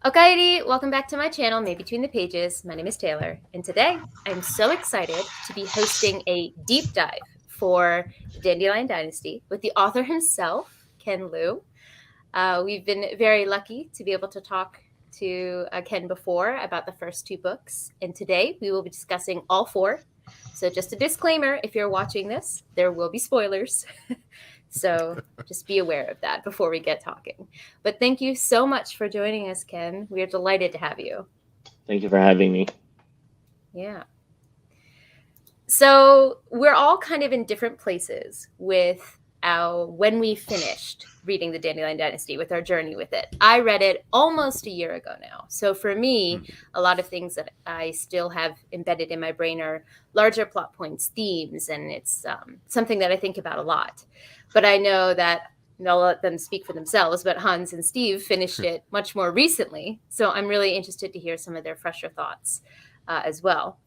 Alrighty, welcome back to my channel, Maybe Between the Pages. My name is Taylor, and today I'm so excited to be hosting a deep dive for the Dandelion Dynasty with the author himself, Ken Liu. We've been very lucky to be able to talk to Ken before about the first two books, and today we will be discussing all four. So, just a disclaimer, if you're watching this, there will be spoilers. So just be aware of that before we get talking. But thank you so much for joining us, Ken. We are delighted to have you. Thank you for having me. Yeah. So we're all kind of in different places with when we finished reading the Dandelion Dynasty, with our journey with it. I read it almost a year ago now. So for me, a lot of things that I still have embedded in my brain are larger plot points, themes, and it's something that I think about a lot. But I know that, and I'll let them speak for themselves, but Hans and Steve finished it much more recently. So I'm really interested to hear some of their fresher thoughts as well.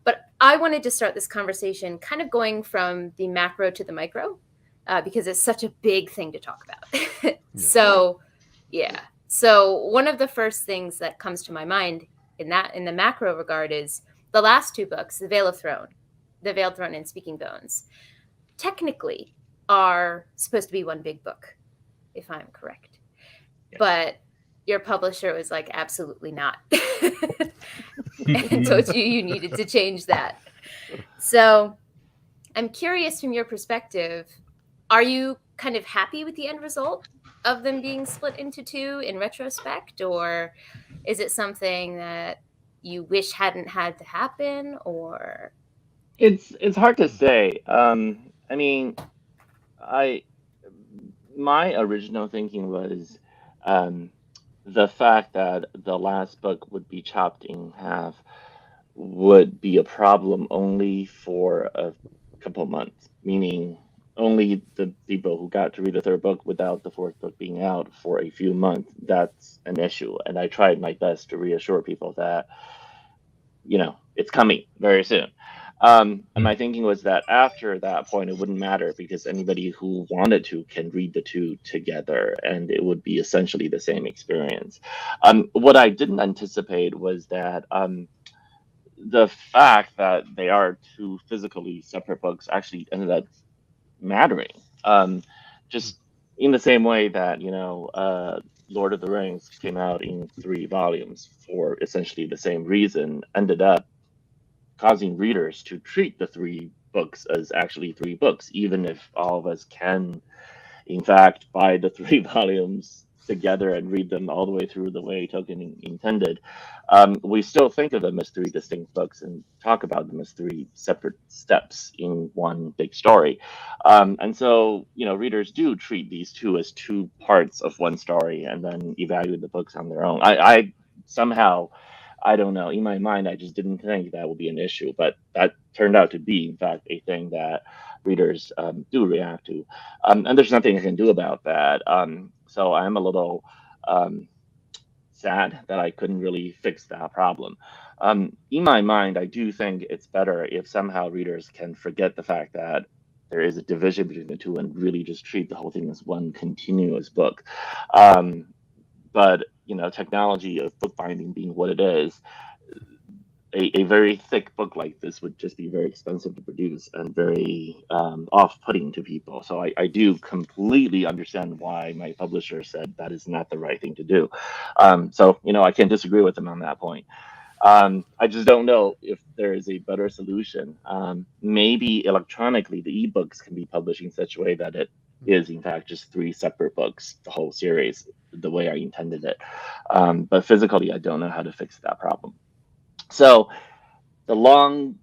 But I wanted to start this conversation kind of going from the macro to the micro, because it's such a big thing to talk about. So one of the first things that comes to my mind in the macro regard is the last two books, The Veiled Throne and Speaking Bones, technically are supposed to be one big book, if I'm correct. Yes. But your publisher was like, absolutely not. And told you needed to change that. So I'm curious, from your perspective, are you kind of happy with the end result of them being split into two in retrospect, or is it something that you wish hadn't had to happen? Or it's hard to say. I mean, my original thinking was the fact that the last book would be chopped in half would be a problem only for a couple months, meaning only the people who got to read the third book without the fourth book being out for a few months. That's an issue. And I tried my best to reassure people that, it's coming very soon. And my thinking was that after that point, it wouldn't matter because anybody who wanted to can read the two together and it would be essentially the same experience. What I didn't anticipate was that the fact that they are two physically separate books actually ended up mattering. Just in the same way that, Lord of the Rings came out in 3 volumes for essentially the same reason, ended up causing readers to treat the 3 books as actually 3 books, even if all of us can, in fact, buy the 3 volumes together and read them all the way through the way Tolkien intended. We still think of them as 3 distinct books and talk about them as 3 separate steps in one big story. And so, readers do treat these two as 2 parts of one story and then evaluate the books on their own. I somehow, I don't know, in my mind, I just didn't think that would be an issue, but that turned out to be, in fact, a thing that readers do react to. And there's nothing I can do about that. So I'm a little sad that I couldn't really fix that problem. In my mind, I do think it's better if somehow readers can forget the fact that there is a division between the two and really just treat the whole thing as one continuous book. But technology of bookbinding being what it is, a very thick book like this would just be very expensive to produce and very off-putting to people. So I do completely understand why my publisher said that is not the right thing to do. So I can't disagree with them on that point. I just don't know if there is a better solution. Maybe electronically, the ebooks can be published in such a way that it is, in fact, just 3 separate books, the whole series, the way I intended it. But physically, I don't know how to fix that problem. So the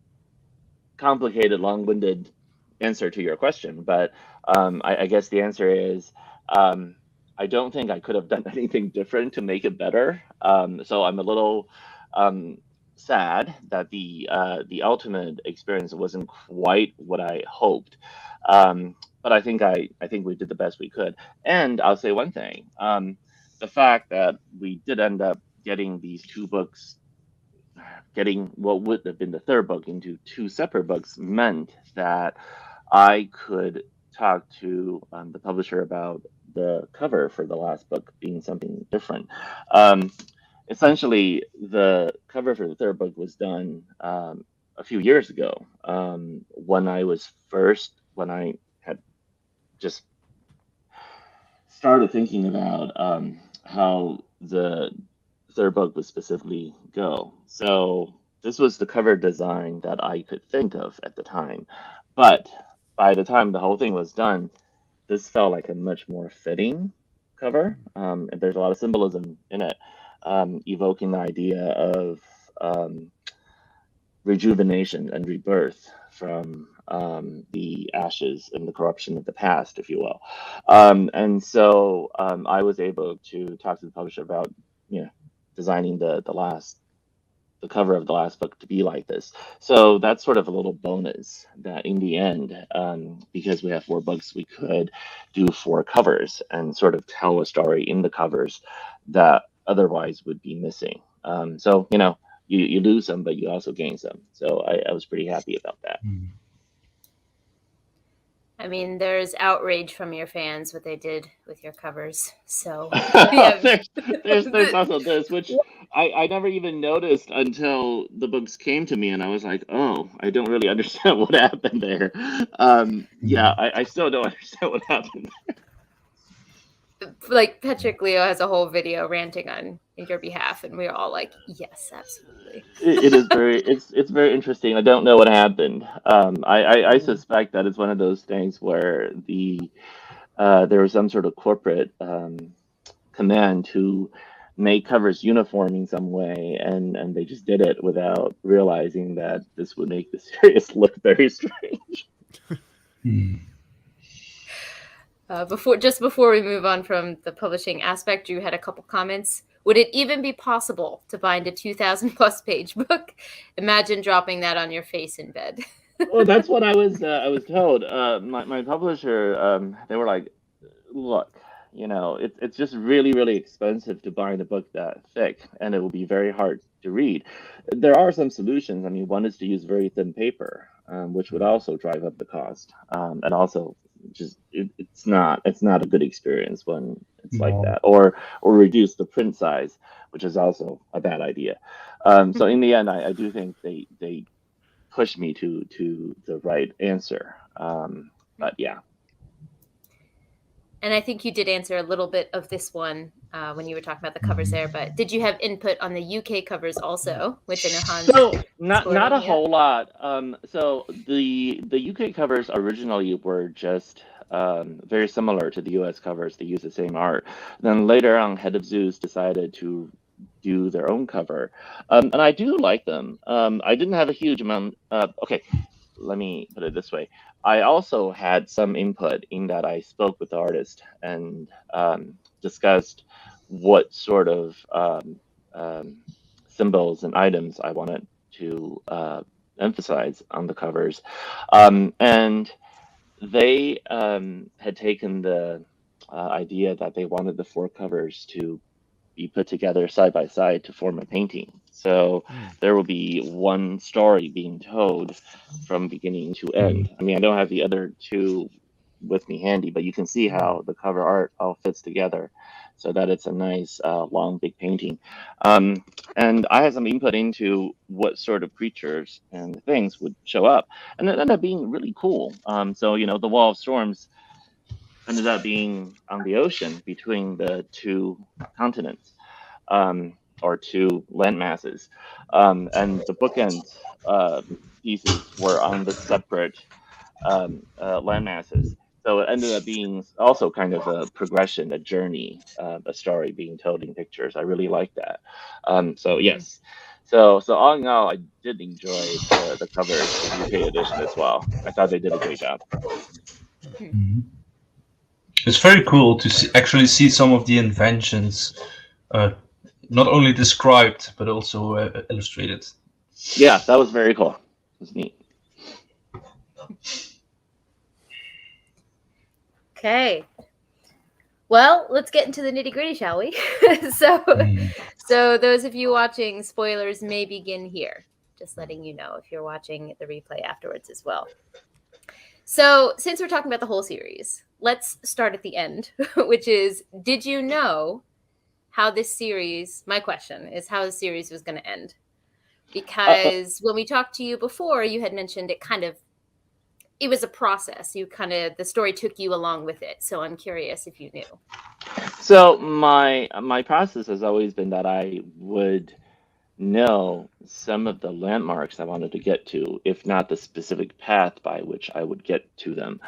complicated, long-winded answer to your question, but I guess the answer is I don't think I could have done anything different to make it better. So I'm a little sad that the ultimate experience wasn't quite what I hoped. But I think we did the best we could. And I'll say one thing: the fact that we did end up getting these 2 books, getting what would have been the third book into 2 separate books, meant that I could talk to the publisher about the cover for the last book being something different. essentially the cover for the third book was done a few years ago, when I had just started thinking about how the third book would specifically go. So this was the cover design that I could think of at the time. But by the time the whole thing was done, this felt like a much more fitting cover. And there's a lot of symbolism in it, evoking the idea of rejuvenation and rebirth from the ashes and the corruption of the past, if you will. And so I was able to talk to the publisher about, designing the cover of the last book to be like this. So that's sort of a little bonus that in the end, because we have 4 books, we could do 4 covers and sort of tell a story in the covers that otherwise would be missing. So, you lose some, but you also gain some. So I was pretty happy about that. I mean, there's outrage from your fans what they did with your covers. So there's also this, which I never even noticed until the books came to me, and I was like, oh, I don't really understand what happened there. Yeah, I still don't understand what happened. like Patrick Leo has a whole video ranting on your behalf, and we were all like, yes, absolutely. It is it's very interesting. I don't know what happened. I suspect that it's one of those things where there was some sort of corporate command to make covers uniform in some way, and they just did it without realizing that this would make the series look very strange. Before we move on from the publishing aspect, Drew had a couple comments. Would it even be possible to bind a 2,000 plus page book? Imagine dropping that on your face in bed. Well, that's what I was told. My publisher, they were like, look, it's just really, really expensive to bind a book that thick, and it will be very hard to read. There are some solutions. I mean, one is to use very thin paper, which would also drive up the cost, and also just it's not a good experience when it's like that, or reduce the print size, which is also a bad idea. So in the end, I do think they pushed me to the right answer. But yeah. And I think you did answer a little bit of this one when you were talking about the covers there, but did you have input on the UK covers also, which I know Hans? So not a whole lot. So the UK covers originally were just very similar to the US covers. They use the same art. Then later on, Head of Zeus decided to do their own cover, and I do like them. I didn't have a huge amount. Okay, let me put it this way. I also had some input in that I spoke with the artist and discussed what sort of symbols and items I wanted to emphasize on the covers. And they had taken the idea that they wanted the 4 covers to be put together side by side to form a painting. So there will be one story being told from beginning to end. I mean, I don't have the other 2 with me handy, but you can see how the cover art all fits together so that it's a nice, long, big painting. And I had some input into what sort of creatures and things would show up. And it ended up being really cool. So, the Wall of Storms ended up being on the ocean between the 2 continents, or 2 land masses, and the bookend pieces were on the separate land masses. So it ended up being also kind of a progression, a journey, a story being told in pictures. I really like that. So yes. So all in all, I did enjoy the covers, the UK edition as well. I thought they did a great job. It's very cool to actually see some of the inventions, not only described but also illustrated. Yeah, that was very cool. It was neat. Okay. Well, let's get into the nitty gritty, shall we? So those of you watching, spoilers may begin here. Just letting you know if you're watching the replay afterwards as well. So since we're talking about the whole series, let's start at the end, which is, did you know how this series, my question is how the series was going to end. Because when we talked to you before, you had mentioned it was a process. The story took you along with it. So I'm curious if you knew. So my process has always been that I would know some of the landmarks I wanted to get to, if not the specific path by which I would get to them.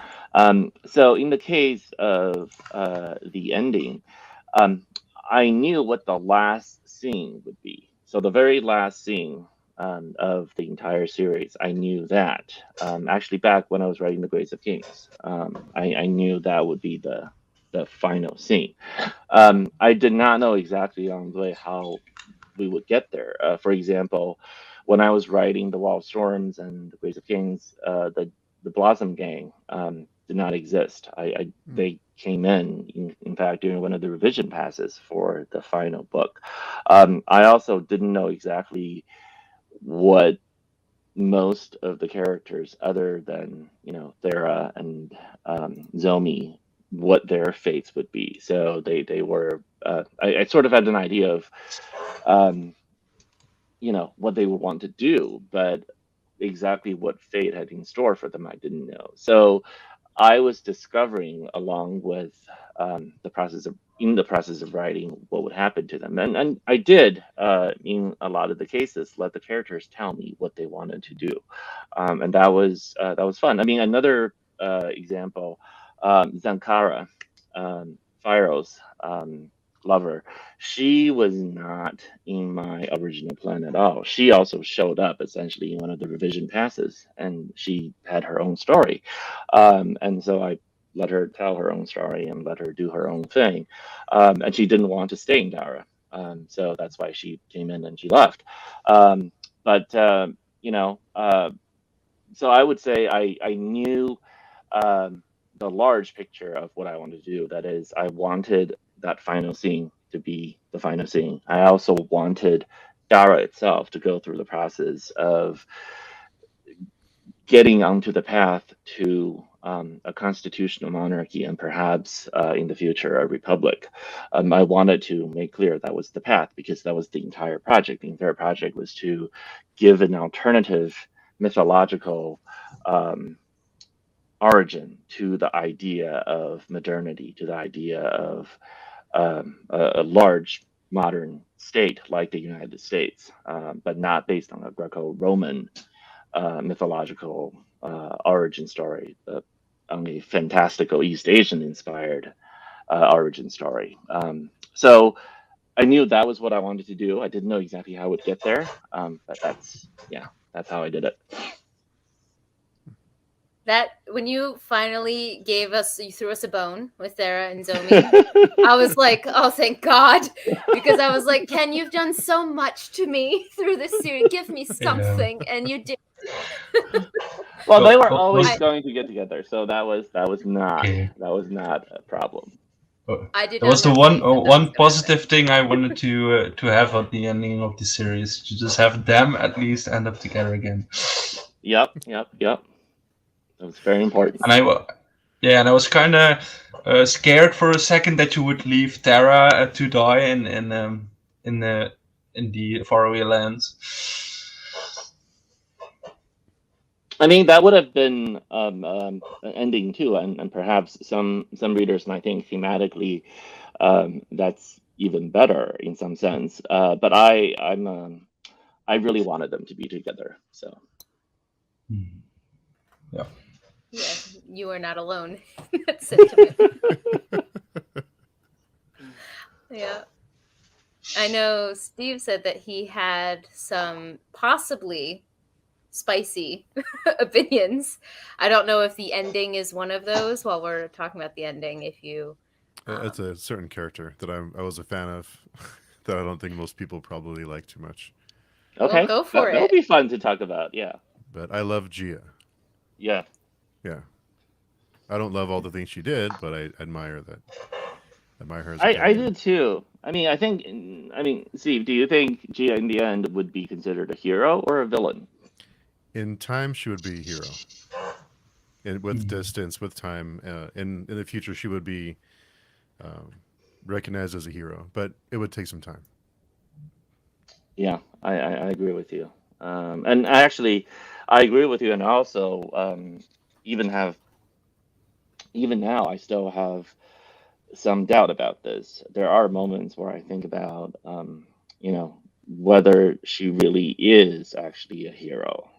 So in the case of the ending, I knew what the last scene would be. So the very last scene of the entire series, I knew that. Actually, back when I was writing The Grace of Kings, I knew that would be the final scene. I did not know exactly on the way how we would get there. For example, when I was writing The Wall of Storms and The Grace of Kings, the Blossom Gang did not exist. They came in fact, during one of the revision passes for the final book. I also didn't know exactly what most of the characters, other than Thera and Zomi, what their fates would be. So they were. I sort of had an idea of what they would want to do, but exactly what fate had in store for them, I didn't know. So I was discovering, along with in the process of writing, what would happen to them, and I did, in a lot of the cases, let the characters tell me what they wanted to do, and that was fun. I mean, another example, Zankara, Fyro's lover, she was not in my original plan at all. She also showed up essentially in one of the revision passes, and she had her own story. And so I let her tell her own story and let her do her own thing. And she didn't want to stay in Dara. So that's why she came in and she left. But, so I would say I knew the large picture of what I wanted to do. That is, I wanted that final scene to be the final scene. I also wanted Dara itself to go through the process of getting onto the path to a constitutional monarchy and perhaps in the future a republic. I wanted to make clear that was the path, because that was the entire project. The entire project was to give an alternative mythological origin to the idea of modernity, to the idea of a large modern state like the United States, but not based on a Greco-Roman mythological origin story, on a fantastical East Asian inspired origin story. So I knew that was what I wanted to do. I didn't know exactly how I would get there, but that's how I did it. That when you finally you threw us a bone with Thera and Zomi, I was like, oh, thank God. Because I was like, Ken, you've done so much to me through this series. Give me something. Yeah. And you did. Well, they were always going to get together, so that was not a problem. That was the one positive thing I wanted to have at the ending of the series, to just have them at least end up together again. Yep. That was very important. And I was kind of scared for a second that you would leave Tara to die in the faraway lands. I mean, that would have been an ending too, and perhaps some readers might think thematically that's even better in some sense. But I really wanted them to be together. So. Yeah. Yeah, you are not alone. That sentiment. Yeah. I know Steve said that he had some possibly spicy opinions. I don't know if the ending is one of those. While we're talking about the ending, if you it's a certain character that I was a fan of that I don't think most people probably like too much. Okay, well, go for it. That'll be fun to talk about. Yeah, but I love Gia. Yeah, I don't love all the things she did, but I admire that. Admire her. I did too. I mean, Steve, do you think Gia in the end would be considered a hero or a villain? In time, she would be a hero. And with distance, with time, in the future, she would be recognized as a hero, but it would take some time. Yeah, I agree with you. And I agree with you, and also even have even now I still have some doubt about this. There are moments where I think about you know, whether she really is actually a hero.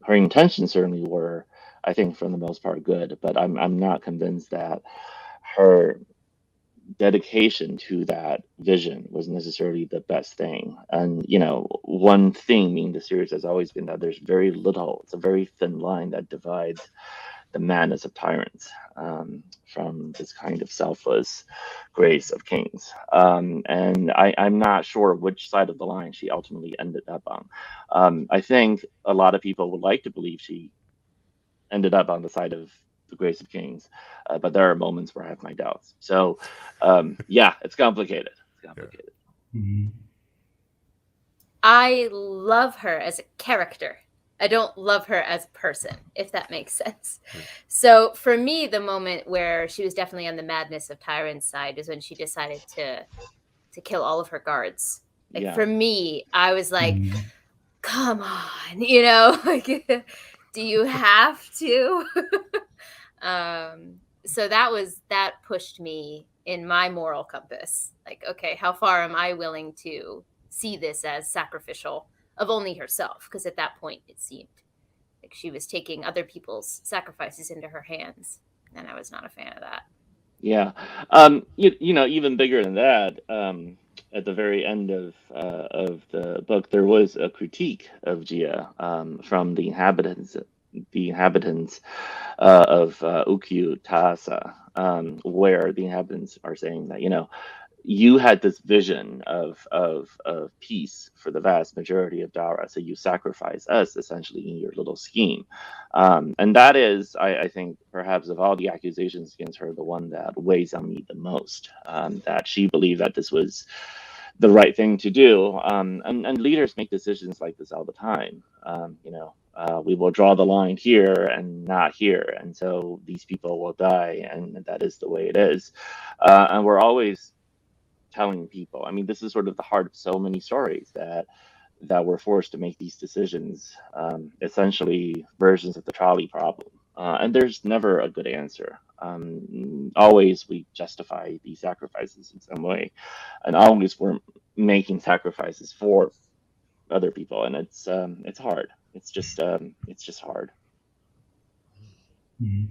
Her intentions certainly were, I think, for the most part, good, but I'm not convinced that her dedication to that vision was necessarily the best thing. And you know, one thing in the series has always been that there's very little, it's a very thin line that divides the madness of tyrants from this kind of selfless grace of kings. And I'm not sure which side of the line she ultimately ended up on. I think a lot of people would like to believe she ended up on the side of the grace of kings, but there are moments where I have my doubts. So, yeah, it's complicated. It's complicated. Mhm. I love her as a character. I don't love her as a person, if that makes sense. Yeah. So for me, the moment where she was definitely on the madness of Tyrant's side is when she decided to kill all of her guards. Like Yeah. for me, I was like, Mhm. come on, you know, like, do you have to? So that pushed me in my moral compass. Like, okay, how far am I willing to see this as sacrificial of only herself? Because at that point, it seemed like she was taking other people's sacrifices into her hands, and I was not a fan of that. Yeah. You know, even bigger than that, at the very end of the book, there was a critique of Gia from the inhabitants of Ukyu Taasa, where the inhabitants are saying that, you know, you had this vision of peace for the vast majority of Dara, so you sacrifice us essentially in your little scheme, and that is, I think, perhaps of all the accusations against her, the one that weighs on me the most. That she believed that this was the right thing to do, and leaders make decisions like this all the time. You know, we will draw the line here and not here, and so these people will die, and that is the way it is. And we're always telling people. I mean, this is sort of the heart of so many stories that we're forced to make these decisions, essentially versions of the trolley problem. And there's never a good answer. Always we justify these sacrifices in some way, and always we're making sacrifices for other people, and it's hard. It's just hard. Mhm.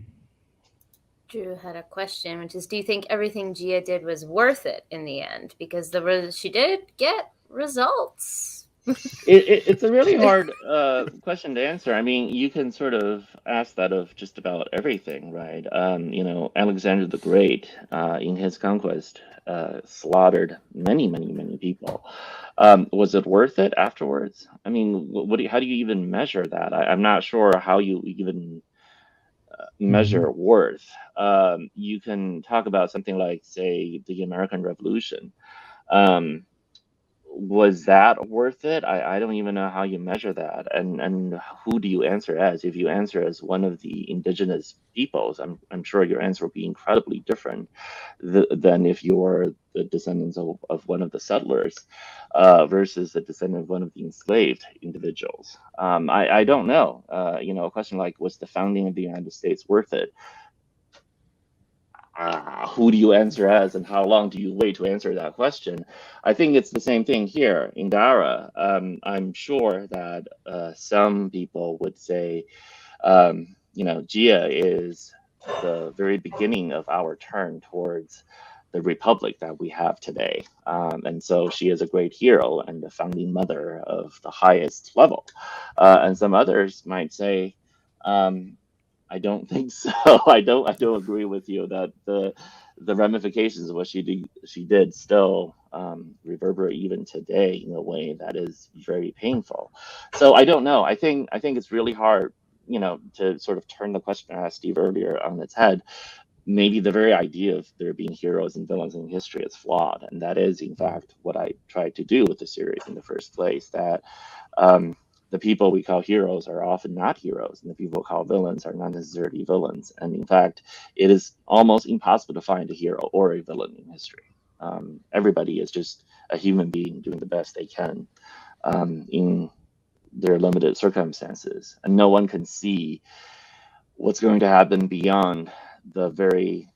Drew had a question, which is, do you think everything Gia did was worth it in the end? Because she did get results. It's a really hard question to answer. I mean, you can sort of ask that of just about everything, right? You know, Alexander the Great, in his conquest, slaughtered many people. Was it worth it afterwards? I mean, how do you even measure that? I'm not sure how you even measure Mhm. worth. You can talk about something like, say, the American Revolution. Um, was that worth it? I don't even know how you measure that, and who do you answer as? If you answer as one of the indigenous peoples, I'm sure your answer will be incredibly different than if you're the descendants of one of the settlers versus the descendant of one of the enslaved individuals. I don't know. You know, a question like, was the founding of the United States worth it? Who do you answer as, and how long do you wait to answer that question? I think it's the same thing here in Dara. I'm sure that some people would say, you know, Gia is the very beginning of our turn towards the republic that we have today. And so she is a great hero and the founding mother of the highest level. And some others might say, um, I don't think so. I don't agree with you that the ramifications of what she did still reverberate even today in a way that is very painful. So I don't know. I think it's really hard, you know, to sort of turn the question I asked Steve earlier on its head. Maybe the very idea of there being heroes and villains in history is flawed, and that is in fact what I tried to do with the series in the first place. That um, the people we call heroes are often not heroes, and the people we call villains are not necessarily villains. And in fact, it is almost impossible to find a hero or a villain in history. Everybody is just a human being doing the best they can in their limited circumstances, and no one can see what's going to happen beyond the very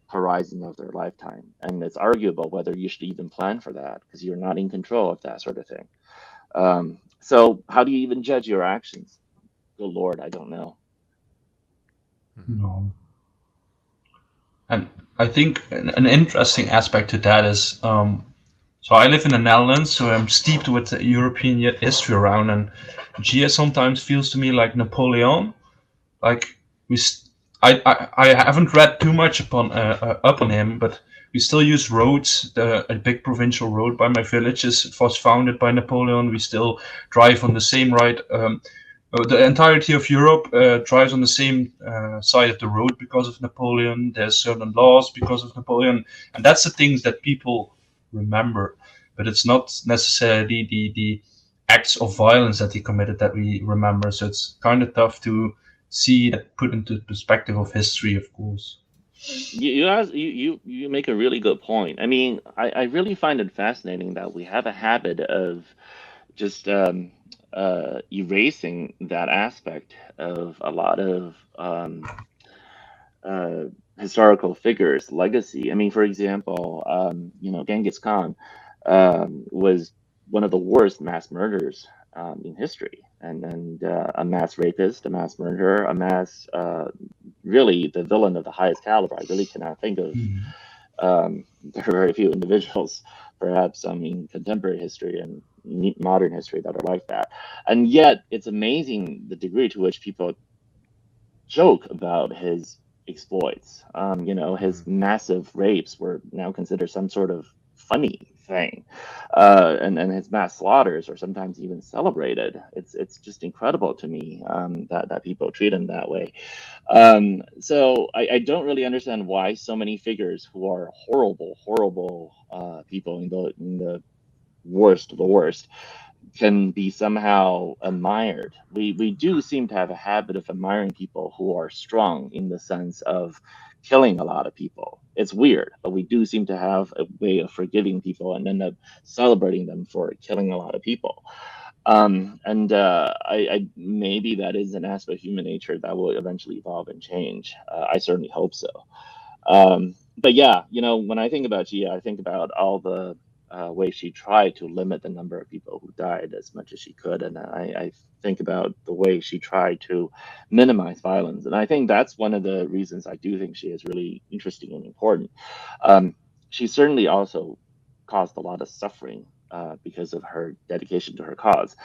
horizon of their lifetime. And it's arguable whether you should even plan for that, because you're not in control of that sort of thing. So how do you even judge your actions? Good Lord, I don't know. No. And I think an interesting aspect to that is, so I live in the Netherlands, so I'm steeped with the European history around, and Gia sometimes feels to me like Napoleon. Like I haven't read too much up on him, but we still use roads. A big provincial road by my village was founded by Napoleon. We still drive on the same right. The entirety of Europe drives on the same side of the road because of Napoleon. There's certain laws because of Napoleon, and that's the things that people remember. But it's not necessarily the acts of violence that he committed that we remember. So it's kind of tough to see that put into perspective of history, of course. You make a really good point. I mean, I really find it fascinating that we have a habit of just erasing that aspect of a lot of historical figures' legacy. I mean, for example, Genghis Khan was one of the worst mass murderers in history, and a mass rapist, a mass murderer, really the villain of the highest caliber. I really cannot think of there are very few individuals, perhaps, in contemporary history and modern history that are like that. And yet, it's amazing the degree to which people joke about his exploits. His massive rapes were now considered some sort of funny thing, and his mass slaughters are sometimes even celebrated. It's just incredible to me that people treat him that way. So I don't really understand why so many figures who are horrible people in the worst of the worst can be somehow admired. We do seem to have a habit of admiring people who are strong in the sense of killing a lot of people. It's weird, but we do seem to have a way of forgiving people and end up celebrating them for killing a lot of people. I maybe that is an aspect of human nature that will eventually evolve and change. I certainly hope so. But yeah, when I think about Gia, I think about all the ways she tried to limit the number of people who died as much as she could, and I think about the way she tried to minimize violence, and I think that's one of the reasons I do think she is really interesting and important. She certainly also caused a lot of suffering because of her dedication to her cause,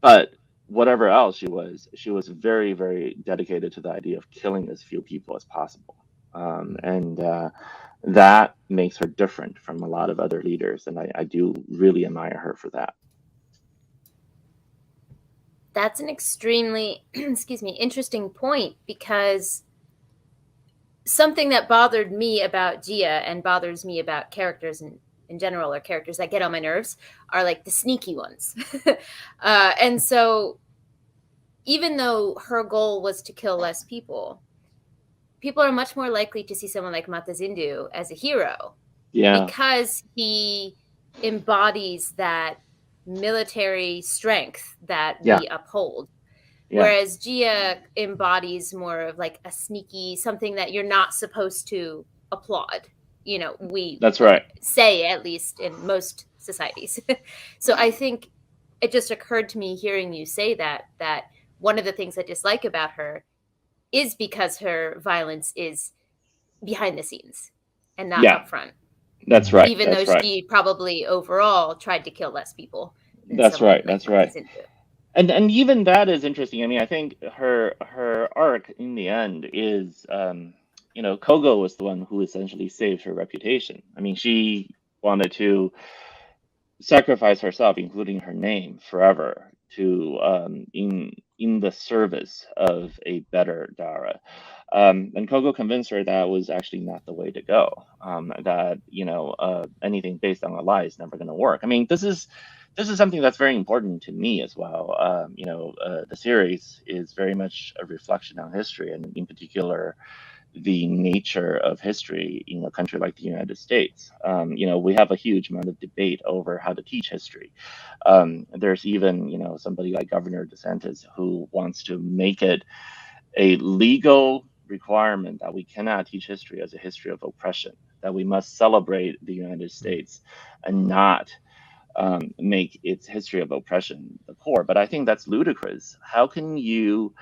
but whatever else she was very, very dedicated to the idea of killing as few people as possible. And that makes her different from a lot of other leaders, and I do really admire her for that. That's an extremely, interesting point, because something that bothered me about Gia and bothers me about characters in general, or characters that get on my nerves, are like the sneaky ones. And so even though her goal was to kill less people are much more likely to see someone like Matazindu as a hero. Yeah. Because he embodies that military strength that we uphold. Yeah. Whereas Gia embodies more of like a sneaky, something that you're not supposed to applaud. That's right. Say, at least in most societies. So I think it just occurred to me hearing you say that one of the things I dislike about her is because her violence is behind the scenes and not up front. That's right. Even though she probably overall tried to kill less people. That's right. That's right. And even that is interesting. I mean, I think her arc in the end is, Kogo was the one who essentially saved her reputation. I mean, she wanted to sacrifice herself, including her name, forever to in the service of a better Dara. And Kogo convinced her that was actually not the way to go. That anything based on a lie is never going to work. I mean, this is something that's very important to me as well. The series is very much a reflection on history, and in particular, the nature of history in a country like the United States. We have a huge amount of debate over how to teach history. There's even, somebody like Governor DeSantis who wants to make it a legal requirement that we cannot teach history as a history of oppression, that we must celebrate the United States and not make its history of oppression the core. But I think that's ludicrous. How can you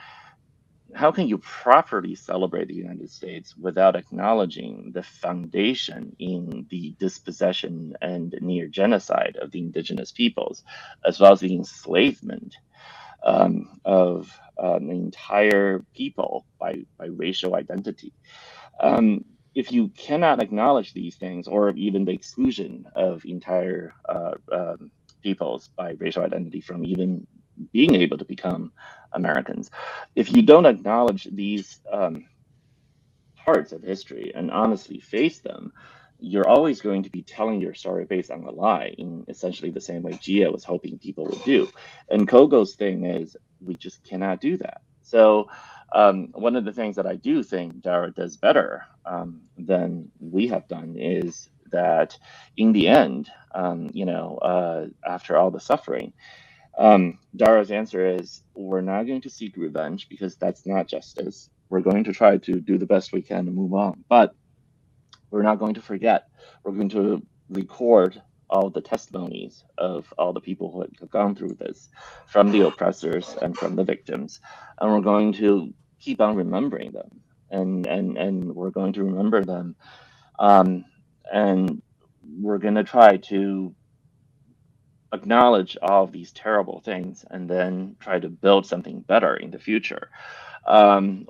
properly celebrate the United States without acknowledging the foundation in the dispossession and near genocide of the indigenous peoples, as well as the enslavement of an entire people by racial identity? If you cannot acknowledge these things, or even the exclusion of entire peoples by racial identity from even being able to become Americans, if you don't acknowledge these parts of history and honestly face them, you're always going to be telling your story based on a lie, in essentially the same way Gia was hoping people would do. And Kogo's thing is, we just cannot do that. So one of the things that I do think Dara does better than we have done is that in the end, after all the suffering, Dara's answer is, we're not going to seek revenge because that's not justice. We're going to try to do the best we can to move on, but we're not going to forget. We're going to record all the testimonies of all the people who have gone through this, from the oppressors and from the victims, and we're going to keep on remembering them, and we're going to remember them, and we're going to try to acknowledge all of these terrible things and then try to build something better in the future.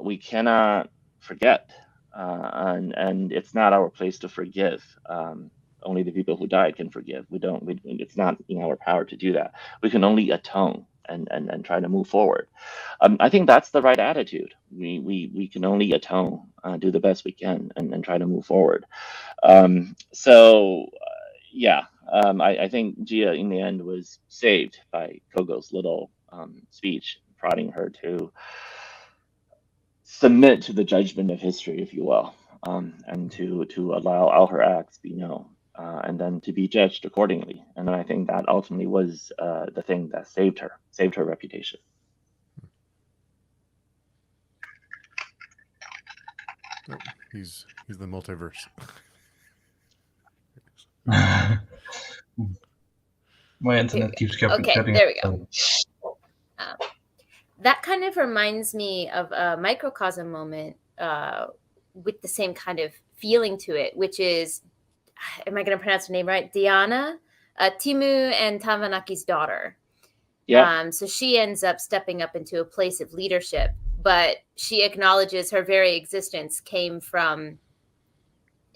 We cannot forget, and it's not our place to forgive. Only the people who died can forgive. It's not in our power to do that. We can only atone and try to move forward. I think that's the right attitude. We can only atone, do the best we can, and try to move forward. I think Gia in the end was saved by Kogo's little speech, prodding her to submit to the judgment of history, if you will, and to allow all her acts be known, and then to be judged accordingly. And I think that ultimately was the thing that saved her reputation. Oh, he's the multiverse. My internet keeps cutting there we go. That kind of reminds me of a microcosm moment with the same kind of feeling to it, which is, am I going to pronounce her name right? Diana, Timu and Tamanaki's daughter. Yeah. So she ends up stepping up into a place of leadership, but she acknowledges her very existence came from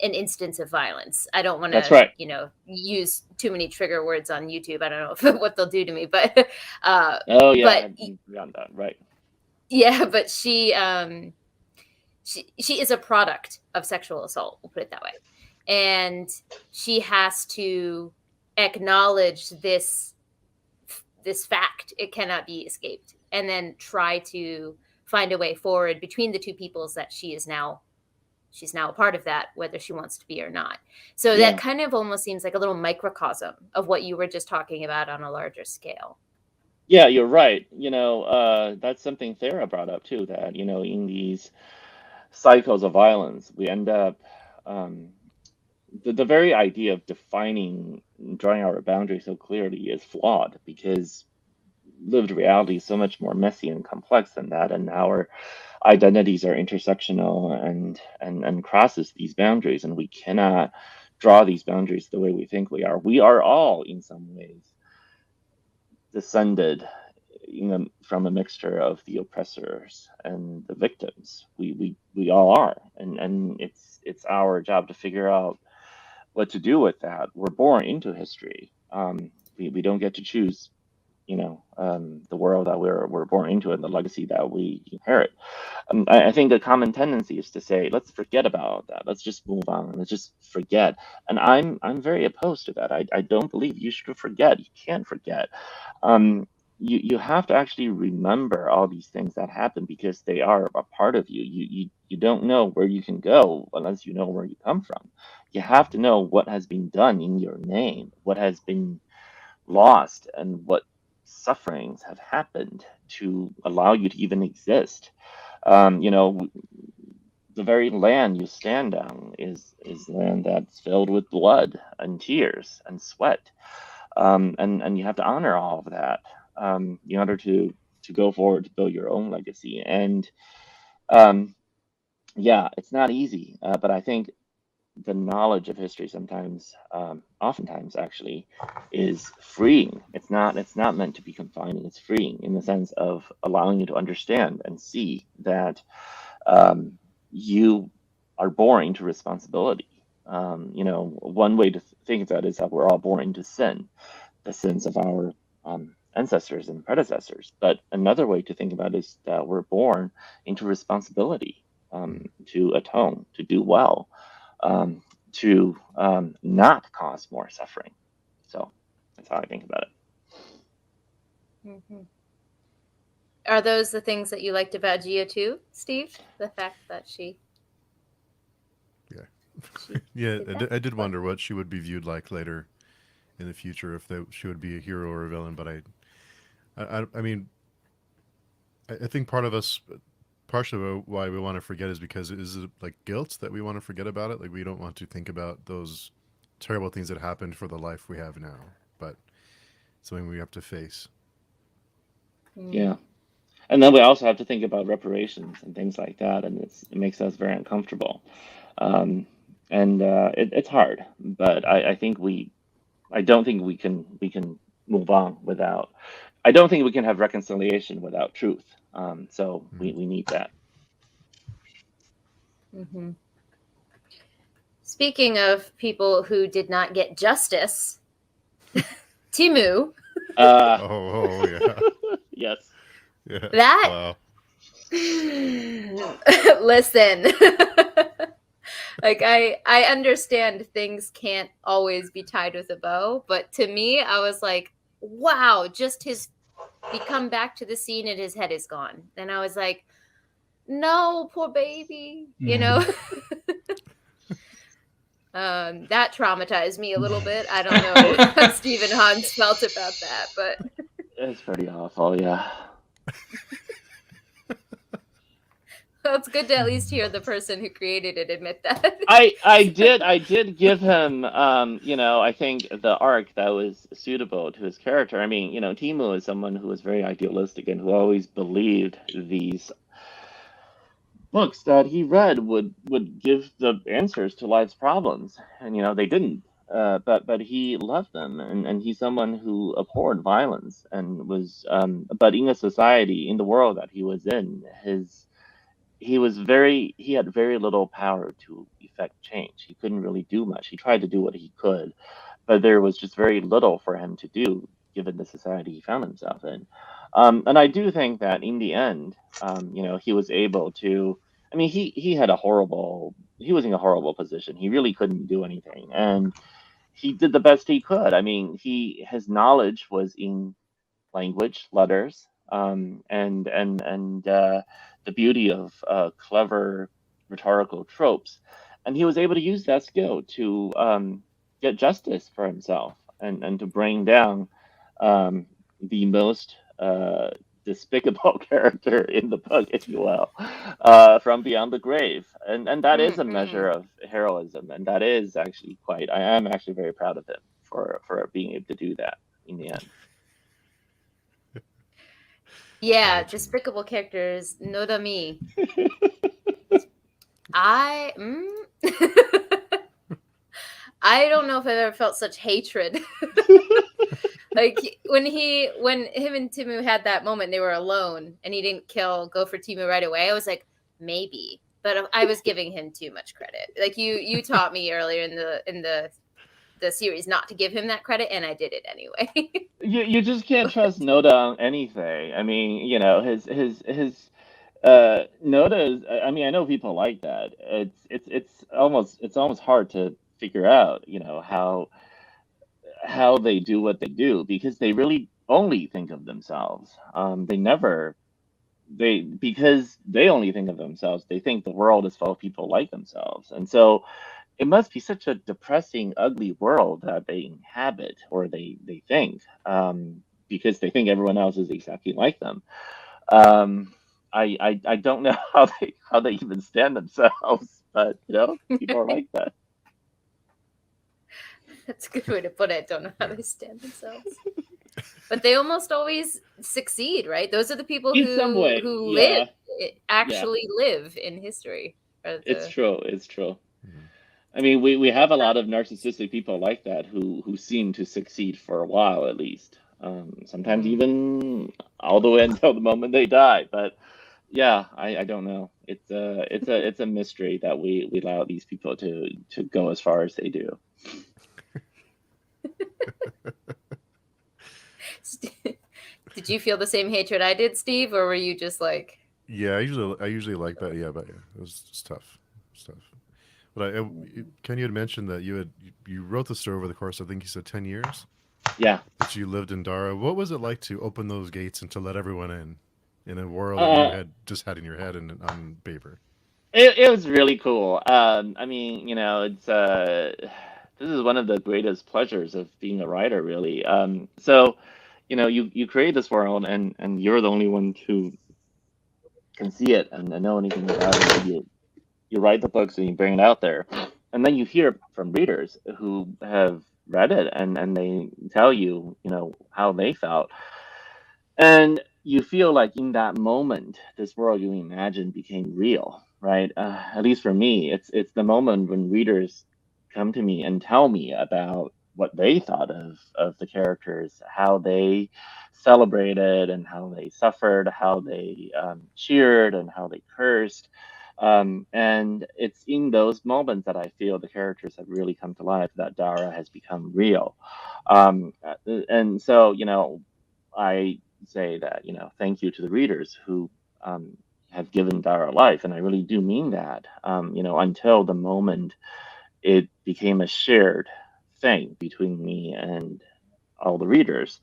an instance of violence. I don't want to, That's right. use too many trigger words on YouTube. I don't know what they'll do to me, but beyond that, right? Yeah, but she is a product of sexual assault. We'll put it that way, and she has to acknowledge this fact. It cannot be escaped, and then try to find a way forward between the two peoples that she's now a part of, that whether she wants to be or not. So that kind of almost seems like a little microcosm of what you were just talking about on a larger scale. Yeah, you're right. That's something Thera brought up too, that, in these cycles of violence, we end up, the very idea of drawing our boundaries so clearly is flawed, because lived reality is so much more messy and complex than that, and our identities are intersectional and crosses these boundaries, and we cannot draw these boundaries the way we think we are. We are all in some ways descended from a mixture of the oppressors and the victims. We all are, and it's our job to figure out what to do with that. We're born into history. We don't get to choose the world that we're born into and the legacy that we inherit. I think the common tendency is to say, let's forget about that. Let's just move on. Let's just forget. And I'm very opposed to that. I don't believe you should forget. You can't forget. you have to actually remember all these things that happen because they are a part of you. You don't know where you can go unless you know where you come from. You have to know what has been done in your name, what has been lost, and what sufferings have happened to allow you to even exist. You know, the very land you stand on is land that's filled with blood and tears and sweat, and you have to honor all of that in order to go forward to build your own legacy. And um, yeah, it's not easy, but I think the knowledge of history sometimes, oftentimes actually, is freeing. It's not meant to be confining. It's freeing in the sense of allowing you to understand and see that you are born into responsibility. You know, one way to think of that is that we're all born into sin, the sins of our ancestors and predecessors. But another way to think about it is that we're born into responsibility, to atone, to do well, to not cause more suffering. So that's how I think about it. Mm-hmm. Are those the things that you liked about Gia too, Steve? The fact that she Yeah, I did wonder what she would be viewed like later in the future, if she would be a hero or a villain. But I mean, I think partially why we want to forget is because is it like guilt that we want to forget about it? Like we don't want to think about those terrible things that happened for the life we have now, but something we have to face. Yeah. And then we also have to think about reparations and things like that, and it makes us very uncomfortable. And it's hard, but I don't think we can move on without. I don't think we can have reconciliation without truth. So we need that. Mm-hmm. Speaking of people who did not get justice, Timu. Oh yeah. Yes. Yeah. That. Wow. Listen. Like I understand things can't always be tied with a bow, but to me, I was like, wow, just he come back to the scene and his head is gone. And I was like, no, poor baby, you know. That traumatized me a little bit. I don't know how Stephen Hans felt about that, but It's pretty awful, yeah. well, it's good to at least hear the person who created it admit that. I did give him you know, I think the arc that was suitable to his character. I mean, you know, Timu is someone who was very idealistic and who always believed these books that he read would give the answers to life's problems, and you know they didn't. But he loved them, and he's someone who abhorred violence and was. But in a society, in the world that he was in, he had very little power to effect change. He couldn't really do much. He tried to do what he could, but there was just very little for him to do given the society he found himself in. And I do think that in the end, you know, he was able to. I mean, he had a horrible. He was in a horrible position. He really couldn't do anything, and he did the best he could. I mean, his knowledge was in language, letters, and the beauty of clever rhetorical tropes, and he was able to use that skill to get justice for himself and to bring down the most despicable character in the book, if you will, from beyond the grave, and that is a measure of heroism, and that is actually quite. I am actually very proud of him for being able to do that in the end. Yeah, despicable characters, Nodami. I don't know if I've ever felt such hatred. Like when him and Timu had that moment, they were alone, and he didn't go for Timu right away. I was like, maybe, but I was giving him too much credit. Like you taught me earlier in the series not to give him that credit, and I did it anyway. You just can't trust Noda on anything. I mean, you know, his Noda is. I mean, I know people like that. It's almost hard to figure out, you know, how they do what they do, because they really only think of themselves. Because they only think of themselves, they think the world is full of people like themselves. And so it must be such a depressing, ugly world that they inhabit, or they think, because they think everyone else is exactly like them. Um, I don't know how they even stand themselves, but people are like that. That's a good way to put it. Don't know how they stand themselves. But they almost always succeed, right? Those are the people In some way, who yeah, yeah, actually live in history. it's true. It's true. Mhm. I mean, we have a lot of narcissistic people like that who seem to succeed for a while at least. Sometimes Mm. even all the way until the moment they die. But yeah, I don't know. It's a mystery that we allow these people to go as far as they do. Did you feel the same hatred I did, Steve, or were you just like, Yeah, I usually like that. Yeah, but yeah, it was just tough. It's tough. But Ken, you had mentioned that you wrote the story over the course. I think you said 10 years Yeah. that you lived in Dara. What was it like to open those gates and to let everyone in a world that you Uh, had just had in your head and on paper? it was really cool. I mean, it's this is one of the greatest pleasures of being a writer, really. So, you create this world, and you're the only one who can see it and know anything about it. You write the books and you bring it out there, and then you hear from readers who have read it, and they tell you, how they felt. And you feel like in that moment, this world you imagined became real, right? At least for me, it's the moment when readers come to me and tell me about what they thought of the characters, how they celebrated and how they suffered, how they cheered and how they cursed. And it's in those moments that I feel the characters have really come to life, that Dara has become real. And so, I say that, thank you to the readers who have given Dara life. And I really do mean that, until the moment it became a shared thing between me and all the readers.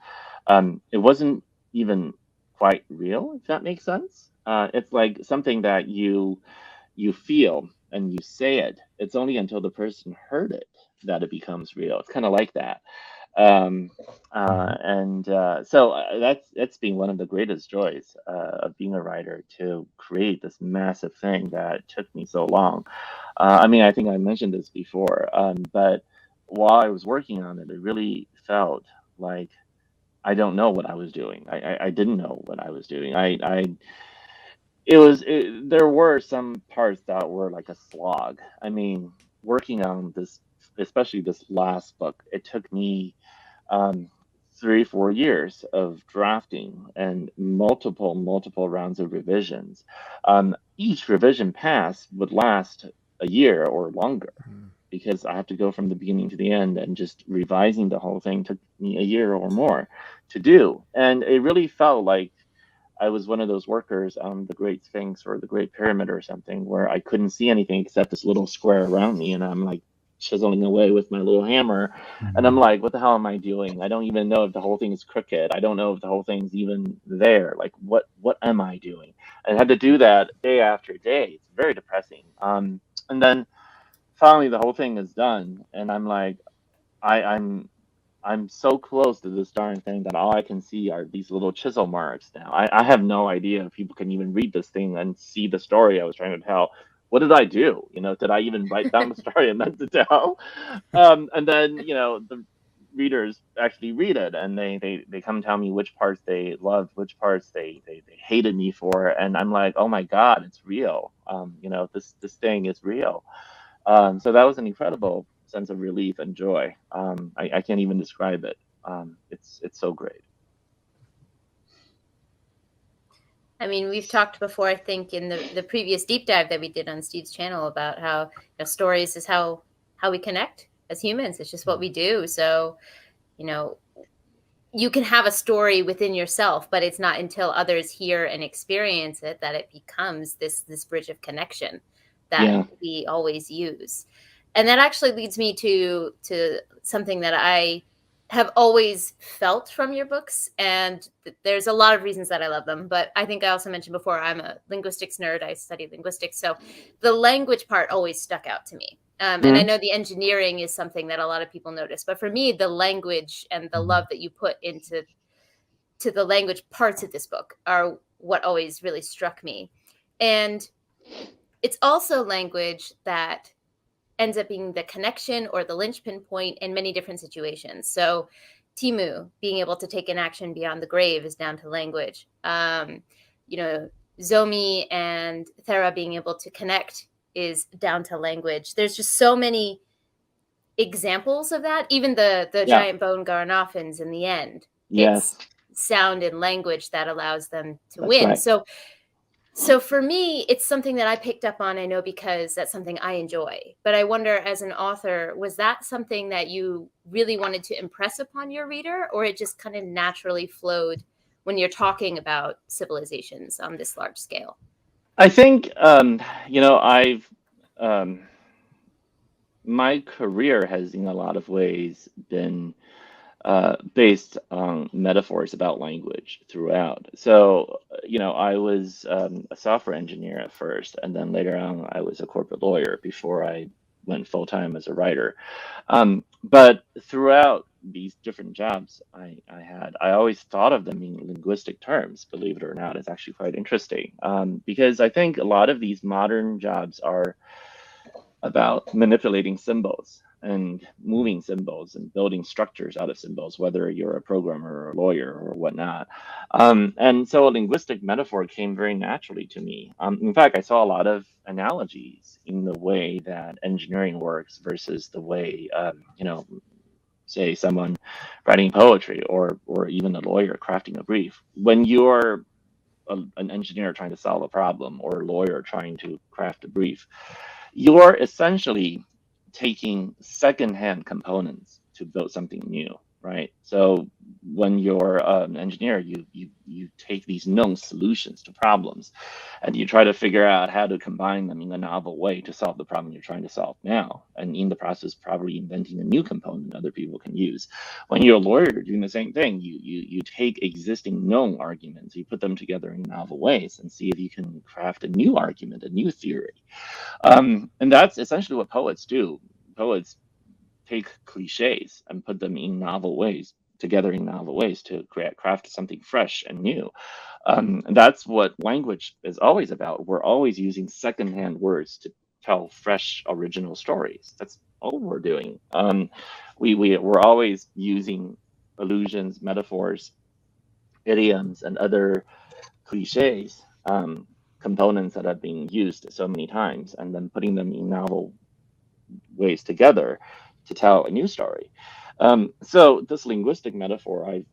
It wasn't even quite real, if that makes sense. It's like something that you feel and you say it. It's only until the person heard it that it becomes real. It's kind of like that. Um, Mhm. and so that's been one of the greatest joys of being a writer, to create this massive thing that took me so long. I mean, I think I mentioned this before, but while I was working on it, it really felt like I don't know what I was doing. I didn't know what I was doing. There were some parts that were like a slog. I mean, working on this, especially this last book, it took me um, 3 4 years of drafting and multiple rounds of revisions. Each revision pass would last a year or longer, Mm. because I have to go from the beginning to the end, and just revising the whole thing took me a year or more to do. And it really felt like I was one of those workers on the Great Sphinx or the Great Pyramid or something, where I couldn't see anything except this little square around me, and I'm like chiseling away with my little hammer, and I'm Mhm. like, what the hell am I doing? I don't even know if the whole thing is crooked. I don't know if the whole thing's even there. Like, what am I doing? I had to do that day after day. It's very depressing. And then finally the whole thing is done, and I'm like, I'm so close to this darn thing that all I can see are these little chisel marks now. I have no idea if people can even read this thing and see the story I was trying to tell. What did I do? Did I even write down the story I meant to tell? And then, the readers actually read it, and they come tell me which parts they loved, which parts they hated me for. And I'm like, oh my God, it's real. This thing is real. So that was an incredible sense of relief and joy. I can't even describe it. It's so great. I mean, we've talked before, I think, in the previous deep dive that we did on Steve's channel about how stories is how we connect as humans. It's just what we do. So, you know, you can have a story within yourself, but it's not until others hear and experience it that it becomes this bridge of connection that Yeah. we always use. And that actually leads me to something that I have always felt from your books, and there's a lot of reasons that I love them, but I think I also mentioned before, I'm a linguistics nerd. I study linguistics, so the language part always stuck out to me. And I know the engineering is something that a lot of people notice, but for me, the language and the love that you put into the language parts of this book are what always really struck me. And it's also language that ends up being the connection or the linchpin point in many different situations. So Timu being able to take an action beyond the grave is down to language. You know, Zomi and Thera being able to connect is down to language. There's just so many examples of that. Even the giant bone Garnoffins in the end. Yes. It's sound and language that allows them to That's win. right. So for me, it's something that I picked up on, I know, because that's something I enjoy. But I wonder, as an author, was that something that you really wanted to impress upon your reader, or it just kind of naturally flowed when you're talking about civilizations on this large scale? I think, you know, my career has in a lot of ways been based on metaphors about language throughout. So, you know, I was a software engineer at first, and then later on, I was a corporate lawyer before I went full time as a writer. But throughout these different jobs I had, I always thought of them in linguistic terms, believe it or not. It's actually quite interesting because I think a lot of these modern jobs are about manipulating symbols and moving symbols and building structures out of symbols, whether you're a programmer or a lawyer or whatnot. And so a linguistic metaphor came very naturally to me. In fact, I saw a lot of analogies in the way that engineering works versus the way, you know, say someone writing poetry or even a lawyer crafting a brief. When you're an engineer trying to solve a problem or a lawyer trying to craft a brief, you're essentially taking secondhand components to build something new, right? So when you're an engineer, you take these known solutions to problems, and you try to figure out how to combine them in a novel way to solve the problem you're trying to solve now, and in the process, probably inventing a new component other people can use. When you're a lawyer, you're doing the same thing. You take existing known arguments, you put them together in novel ways, and see if you can craft a new argument, a new theory. And that's essentially what poets do. Poets take cliches and put them in novel ways, together in novel ways to craft something fresh and new. And that's what language is always about. We're always using secondhand words to tell fresh, original stories. That's all we're doing. We're always using allusions, metaphors, idioms, and other cliches, components that have been used so many times, and then putting them in novel ways together to tell a new story. So this linguistic metaphor I've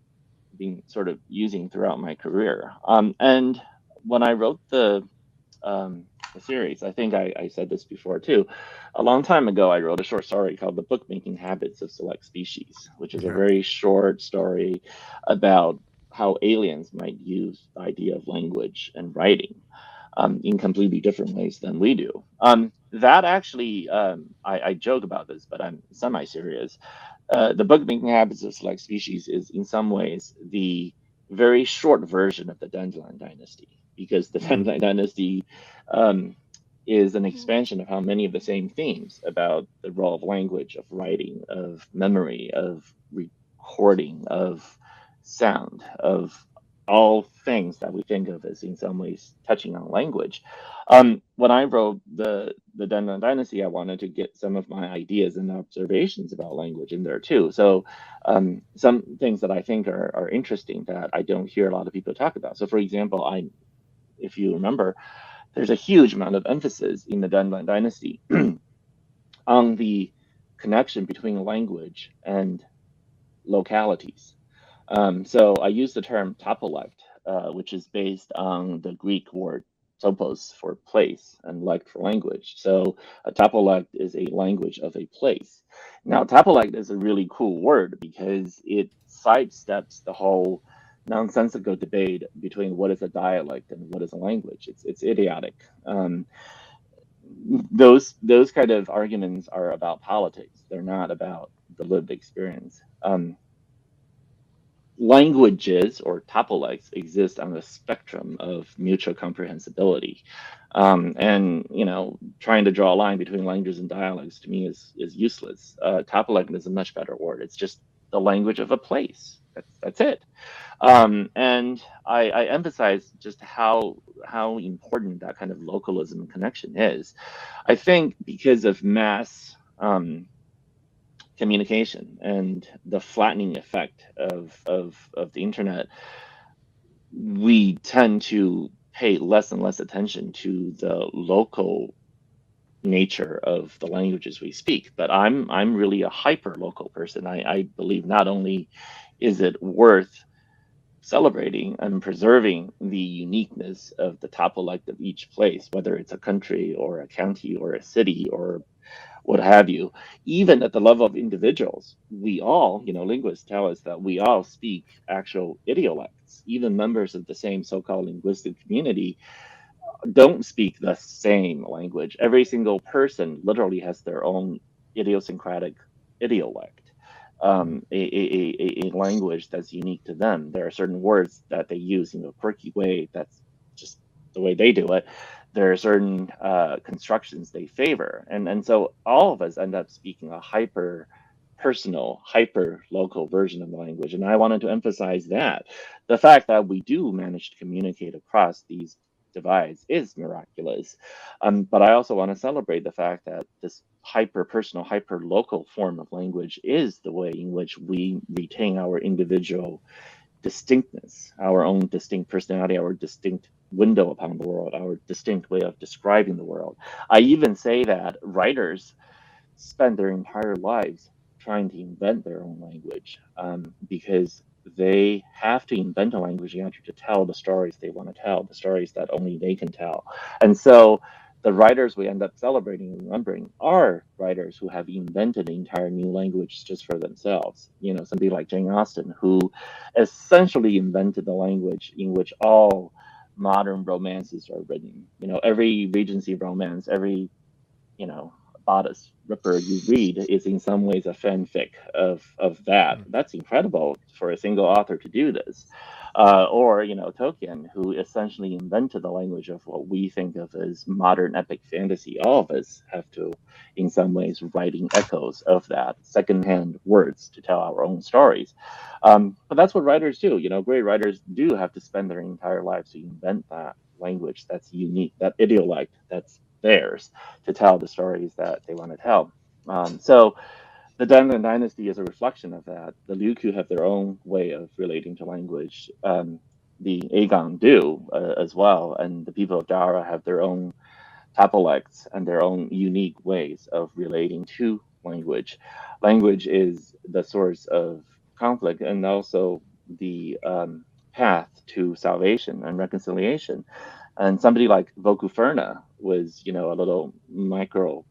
been sort of using throughout my career. And when I wrote the series, I think I said this before too. A long time ago, I wrote a short story called The Bookmaking Habits of Select Species, which is a very short story about how aliens might use the idea of language and writing in completely different ways than we do. That actually, I joke about this, but I'm semi-serious. The Bookmaking Habits of Select Species is in some ways the very short version of the Dandelion Dynasty, because the Dandelion Dynasty is an expansion of how many of the same themes about the role of language, of writing, of memory, of recording, of sound, of all things that we think of as in some ways touching on language. When I wrote the Dandelion Dynasty, I wanted to get some of my ideas and observations about language in there too. So some things that I think are interesting that I don't hear a lot of people talk about. So for example, if you remember, there's a huge amount of emphasis in the Dandelion Dynasty on the connection between language and localities. So I use the term topolect, which is based on the Greek word topos for place and lect for language. So a topolect is a language of a place. Now, topolect is a really cool word because it sidesteps the whole nonsensical debate between what is a dialect and what is a language. It's idiotic. Those kind of arguments are about politics. They're not about the lived experience. languages or topolects exist on a spectrum of mutual comprehensibility. And trying to draw a line between languages and dialects to me is useless. Topolect is a much better word. It's just the language of a place. That's it. And I emphasize just how important that kind of localism connection is. I think because of mass communication and the flattening effect of the internet, we tend to pay less and less attention to the local nature of the languages we speak. But I'm really a hyper local person. I believe not only is it worth celebrating and preserving the uniqueness of the topolect of each place, whether it's a country or a county or a city or what have you, even at the level of individuals, we all, linguists tell us that we all speak actual idiolects. Even members of the same so-called linguistic community don't speak the same language. Every single person literally has their own idiosyncratic idiolect. A language that's unique to them. There are certain words that they use in a quirky way. That's just the way they do it. There are certain constructions they favor, and so all of us end up speaking a hyper personal, hyper local version of the language. And I wanted to emphasize that the fact that we do manage to communicate across these divides is miraculous. But I also want to celebrate the fact that this hyper personal, hyper local form of language is the way in which we retain our individual distinctness, our own distinct personality, our distinct window upon the world, our distinct way of describing the world. I even say that writers spend their entire lives trying to invent their own language, because they have to invent a language in order to tell the stories they want to tell, the stories that only they can tell. And so the writers we end up celebrating and remembering are writers who have invented an entire new language just for themselves. Somebody like Jane Austen, who essentially invented the language in which all modern romances are written. Every Regency romance, every bodice ripper you read is in some ways a fanfic of that. That's incredible for a single author to do this. Or Tolkien, who essentially invented the language of what we think of as modern epic fantasy. All of us have to, in some ways, writing echoes of that, secondhand words to tell our own stories. But that's what writers do. Great writers do have to spend their entire lives to invent that language that's unique, that idiolect that's theirs to tell the stories that they want to tell. So the Dandelion Dynasty is a reflection of that. The Liu have their own way of relating to language. The Aegon do as well, and the people of Dara have their own topolects and their own unique ways of relating to language. Language is the source of conflict and also the path to salvation and reconciliation. And somebody like Vokuferna was, a little micro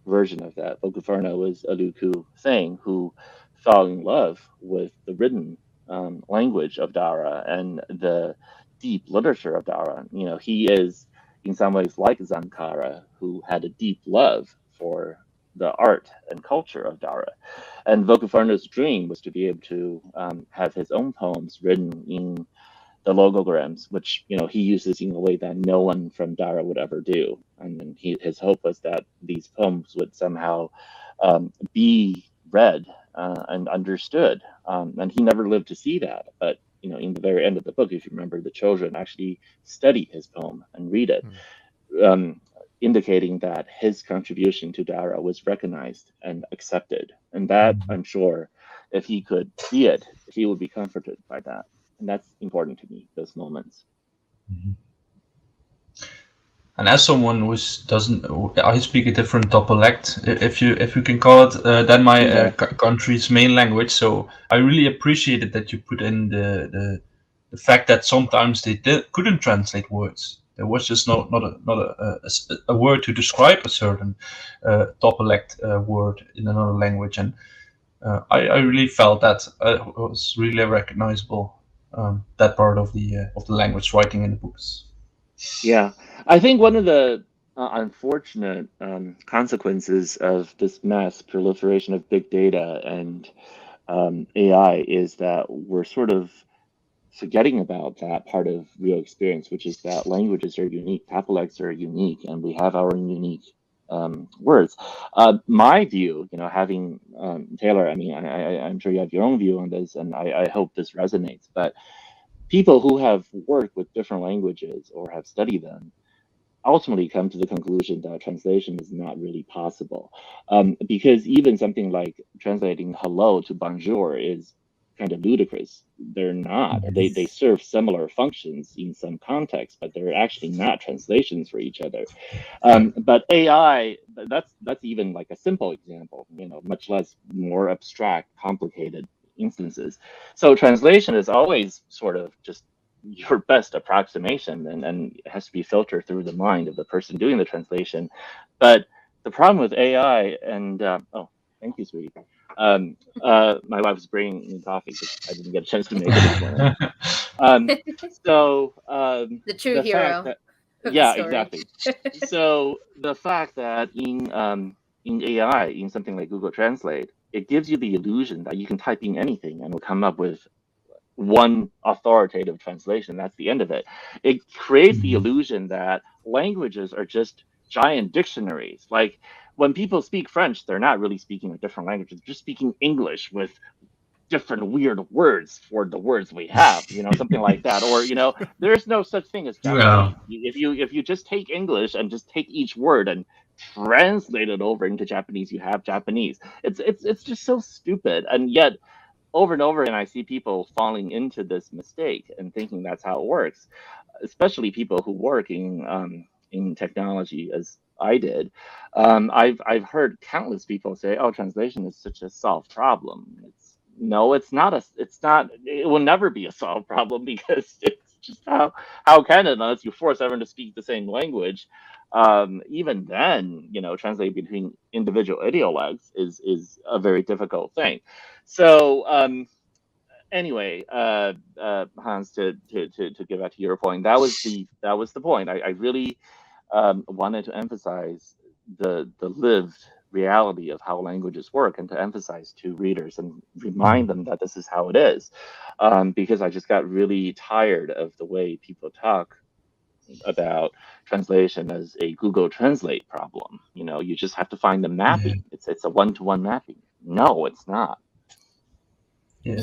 version of that. Vokuferna was a Luku Thing who fell in love with the written language of Dara and the deep literature of Dara. He is in some ways like Zankara, who had a deep love for the art and culture of Dara. And Vokuferna's dream was to be able to have his own poems written in the logograms, which he uses in a way that no one from Dara would ever do. And his hope was that these poems would somehow be read and understood. And he never lived to see that. But in the very end of the book, if you remember, the children actually study his poem and read it, indicating that his contribution to Dara was recognized and accepted. And that, I'm sure, if he could see it, he would be comforted by that. And that's important to me, those moments. And as someone who doesn't, I speak a different dialect, if you can call it, than my country's main language. So I really appreciated that you put in the fact that sometimes they couldn't translate words. There was just not a word to describe a certain dialect word in another language, and I really felt that was really recognizable. That part of the language writing in the books. Yeah, I think one of the unfortunate consequences of this mass proliferation of big data and AI is that we're sort of forgetting about that part of real experience, which is that languages are unique, dialects are unique, and we have our unique words. My view, having Taylor, I mean, I'm sure you have your own view on this, and I hope this resonates. But people who have worked with different languages or have studied them ultimately come to the conclusion that translation is not really possible, because even something like translating hello to bonjour is kind of ludicrous. They're not. They serve similar functions in some contexts, but they're actually not translations for each other. But AI, that's even like a simple example, much less more abstract, complicated instances. So translation is always sort of just your best approximation, and it has to be filtered through the mind of the person doing the translation. But the problem with AI, and oh, thank you, sweetie. My wife's bringing me coffee because I didn't get a chance to make it this morning. The true the hero fact that, of yeah, the story. exactly. So the fact that in AI, in something like Google Translate, it gives you the illusion that you can type in anything and will come up with one authoritative translation. That's the end of it. It creates the illusion that languages are just giant dictionaries. Like when people speak French, they're not really speaking a different language. They're just speaking English with different weird words for the words we have, something like that. Or, there's no such thing as Japanese. If you just take English and just take each word and translate it over into Japanese, you have Japanese. It's just so stupid. And yet over and over again, I see people falling into this mistake and thinking that's how it works, especially people who work in technology as I did. I've heard countless people say, "Oh, translation is such a solved problem." No, it's not. It will never be a solved problem because it's just how can it, unless you force everyone to speak the same language. Even then, translating between individual idiolects is a very difficult thing. So anyway, Hans, to get back to your point, that was the point. I really wanted to emphasize the lived reality of how languages work, and to emphasize to readers and remind them that this is how it is, because I just got really tired of the way people talk about translation as a Google Translate problem. You just have to find the mapping. It's a one-to-one mapping. No, it's not. Yeah.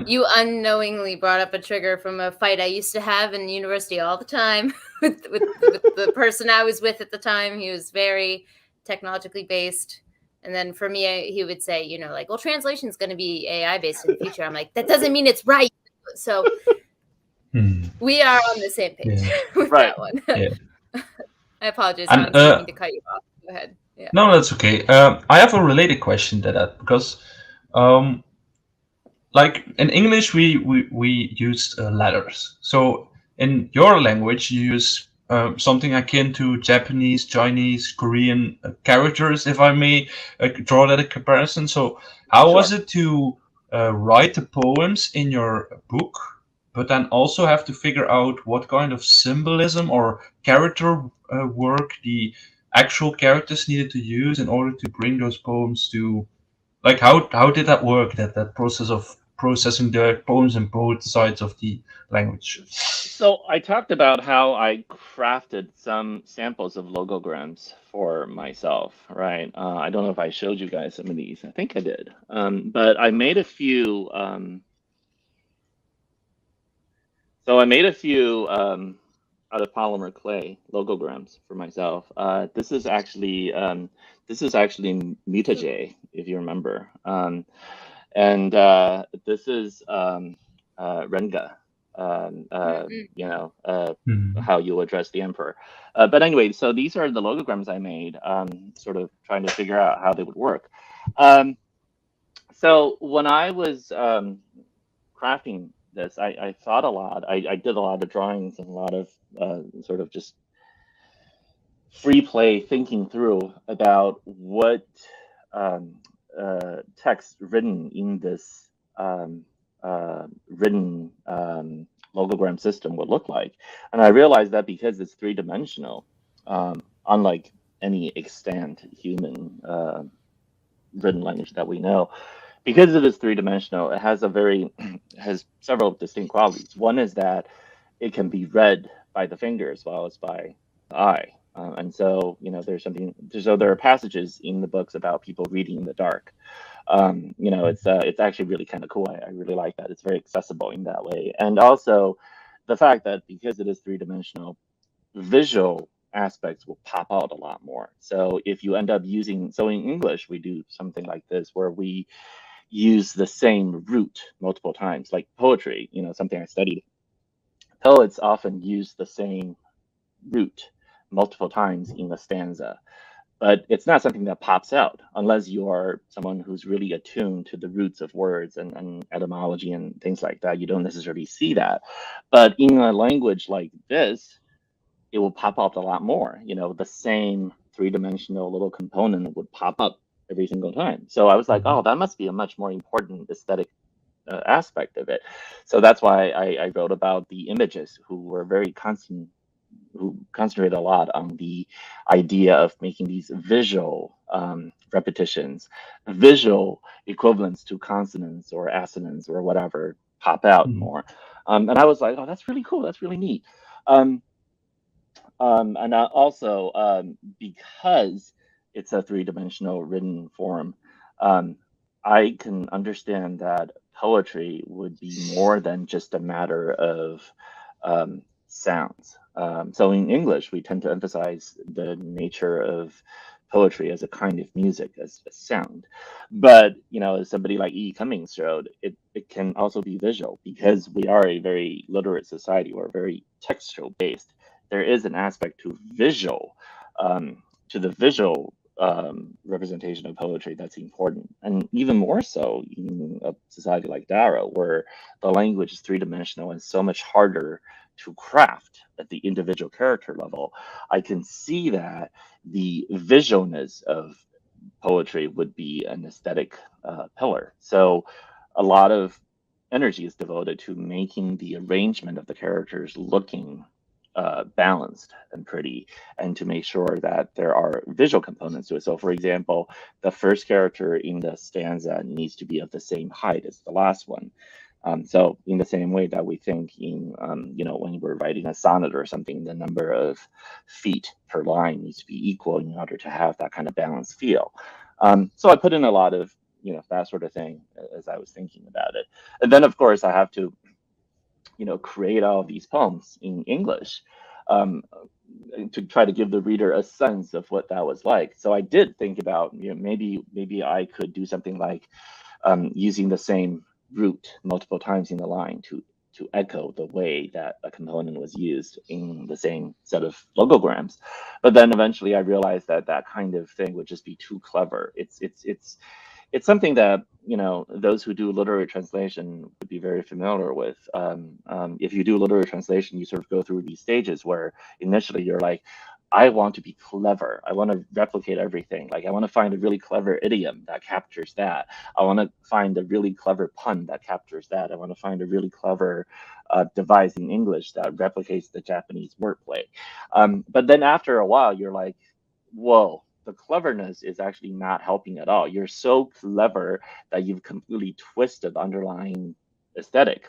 You unknowingly brought up a trigger from a fight I used to have in university all the time with the person I was with at the time. He was very technologically based. And then for me, he would say, like, well, translation is going to be AI based in the future. I'm like, that doesn't mean it's right. So we are on the same page with that one. I apologize, Hans, I didn't mean to cut you off. Go ahead. Yeah. No, that's okay. I have a related question to that because, like in English, we use letters. So in your language, you use something akin to Japanese, Chinese, Korean characters, if I may draw that a comparison. So how was it to write the poems in your book, but then also have to figure out what kind of symbolism or character work the actual characters needed to use in order to bring those poems to, like, how did that work, that process of processing the poems in both sides of the language? So I talked about how I crafted some samples of logograms for myself, right? I don't know if I showed you guys some of these. I think I did. But I made a few. So I made a few out of polymer clay logograms for myself. This is actually Mutajae, if you remember, and this is Renga. How you address the emperor. But anyway, so these are the logograms I made, sort of trying to figure out how they would work. So when I was crafting this, I thought a lot. I did a lot of drawings and a lot of sort of just free play thinking through about what text written in this written logogram system would look like. And I realized that because it's three-dimensional, unlike any extant human written language that we know, because it is three-dimensional, it has has several distinct qualities. One is that it can be read by the finger as well as by the eye. And so, there are passages in the books about people reading in the dark. It's actually really kind of cool. I really like that. It's very accessible in that way. And also the fact that because it is three-dimensional, visual aspects will pop out a lot more. So if you end up so in English, we do something like this where we use the same root multiple times, like poetry, something I studied. Poets often use the same root multiple times in a stanza, but it's not something that pops out unless you are someone who's really attuned to the roots of words and etymology and things like that. You don't necessarily see that. But in a language like this, it will pop out a lot more. The same three-dimensional little component would pop up every single time. So I was like, oh, that must be a much more important aesthetic aspect of it. So that's why I wrote about the images who concentrated a lot on the idea of making these visual repetitions, visual equivalents to consonants or assonants or whatever pop out more. And I was like, oh, that's really cool. That's really neat. And also because it's a three-dimensional written form, I can understand that poetry would be more than just a matter of sounds. So in English, we tend to emphasize the nature of poetry as a kind of music, as a sound. But, as somebody like E. Cummings showed, it can also be visual because we are a very literate society. We're very textual based. There is an aspect to the visual representation of poetry that's important, and even more so in a society like Dara, where the language is three-dimensional and so much harder to craft at the individual character level. I can see that the visualness of poetry would be an aesthetic pillar. So a lot of energy is devoted to making the arrangement of the characters looking balanced and pretty, and to make sure that there are visual components to it. So for example, the first character in the stanza needs to be of the same height as the last one. So in the same way that we think in, when we're writing a sonnet or something, the number of feet per line needs to be equal in order to have that kind of balanced feel. So I put in a lot of, that sort of thing as I was thinking about it. And then of course I have to create all these poems in English to try to give the reader a sense of what that was like. So I did think about, maybe I could do something like using the same root multiple times in the line to echo the way that a component was used in the same set of logograms. But then eventually I realized that that kind of thing would just be too clever. It's something that those who do literary translation would be very familiar with. If you do literary translation, you sort of go through these stages where initially you're like, I want to be clever. I want to replicate everything. Like I want to find a really clever idiom that captures that. I want to find a really clever pun that captures that. I want to find a really clever device in English that replicates the Japanese wordplay. But then after a while, you're like, whoa. The cleverness is actually not helping at all. You're so clever that you've completely twisted the underlying aesthetic.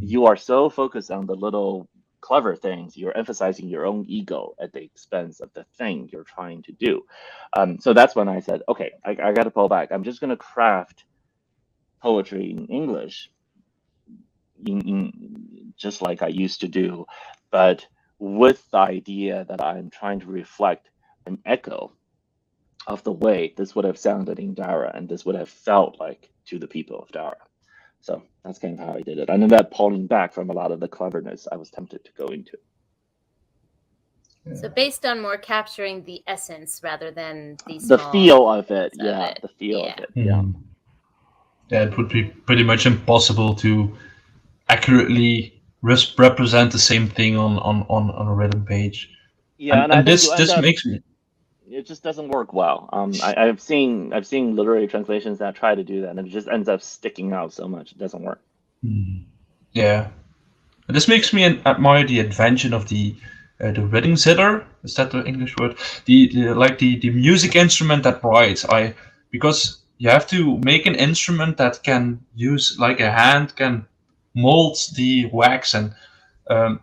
You are so focused on the little clever things. You're emphasizing your own ego at the expense of the thing you're trying to do. So that's when I said, okay, I got to pull back. I'm just going to craft poetry in English in just like I used to do, but with the idea that I'm trying to reflect an echo of the way this would have sounded in Dara and this would have felt like to the people of Dara. So that's kind of how I did it. I ended up pulling back from a lot of the cleverness I was tempted to go into. So based on more capturing the essence rather than the feel of it. Yeah, the feel of it. Yeah. Yeah, it would be pretty much impossible to accurately represent the same thing on a written page. Yeah, and this makes me. It just doesn't work well. I've seen literary translations that try to do that, and it just ends up sticking out so much. It doesn't work. Yeah, this makes me admire the invention of the wedding sitter. Is that the English word? The music instrument that writes. Because you have to make an instrument that can use, like a hand can mold the wax. And um,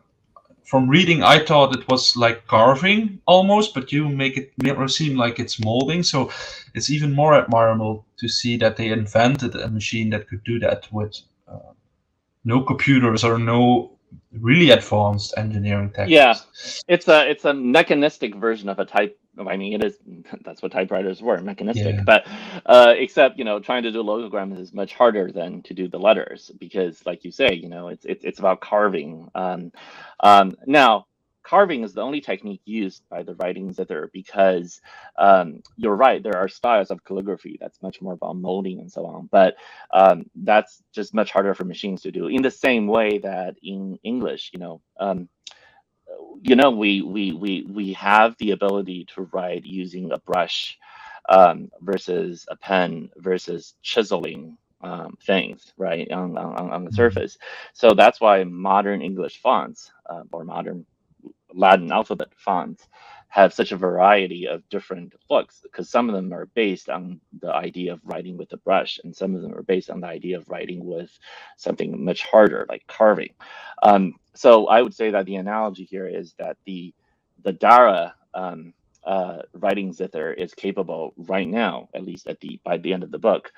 from reading, I thought it was like carving almost, but you make it seem like it's molding. So it's even more admirable to see that they invented a machine that could do that with no computers or no really advanced engineering Yeah, techniques. it's a mechanistic version of a type. I mean, it is. That's what typewriters were, mechanistic. Yeah, But except trying to do logograms is much harder than to do the letters because, like you say, it's about carving. Now, carving is the only technique used by the writing zither because you're right. There are styles of calligraphy that's much more about molding and so on. But that's just much harder for machines to do. In the same way that in English, we have the ability to write using a brush versus a pen versus chiseling things right on the surface. So that's why modern English fonts or modern Latin alphabet fonts have such a variety of different looks because some of them are based on the idea of writing with a brush and some of them are based on the idea of writing with something much harder like carving. So I would say that the analogy here is that the Dara writing zither is capable right now, at least by the end of the book,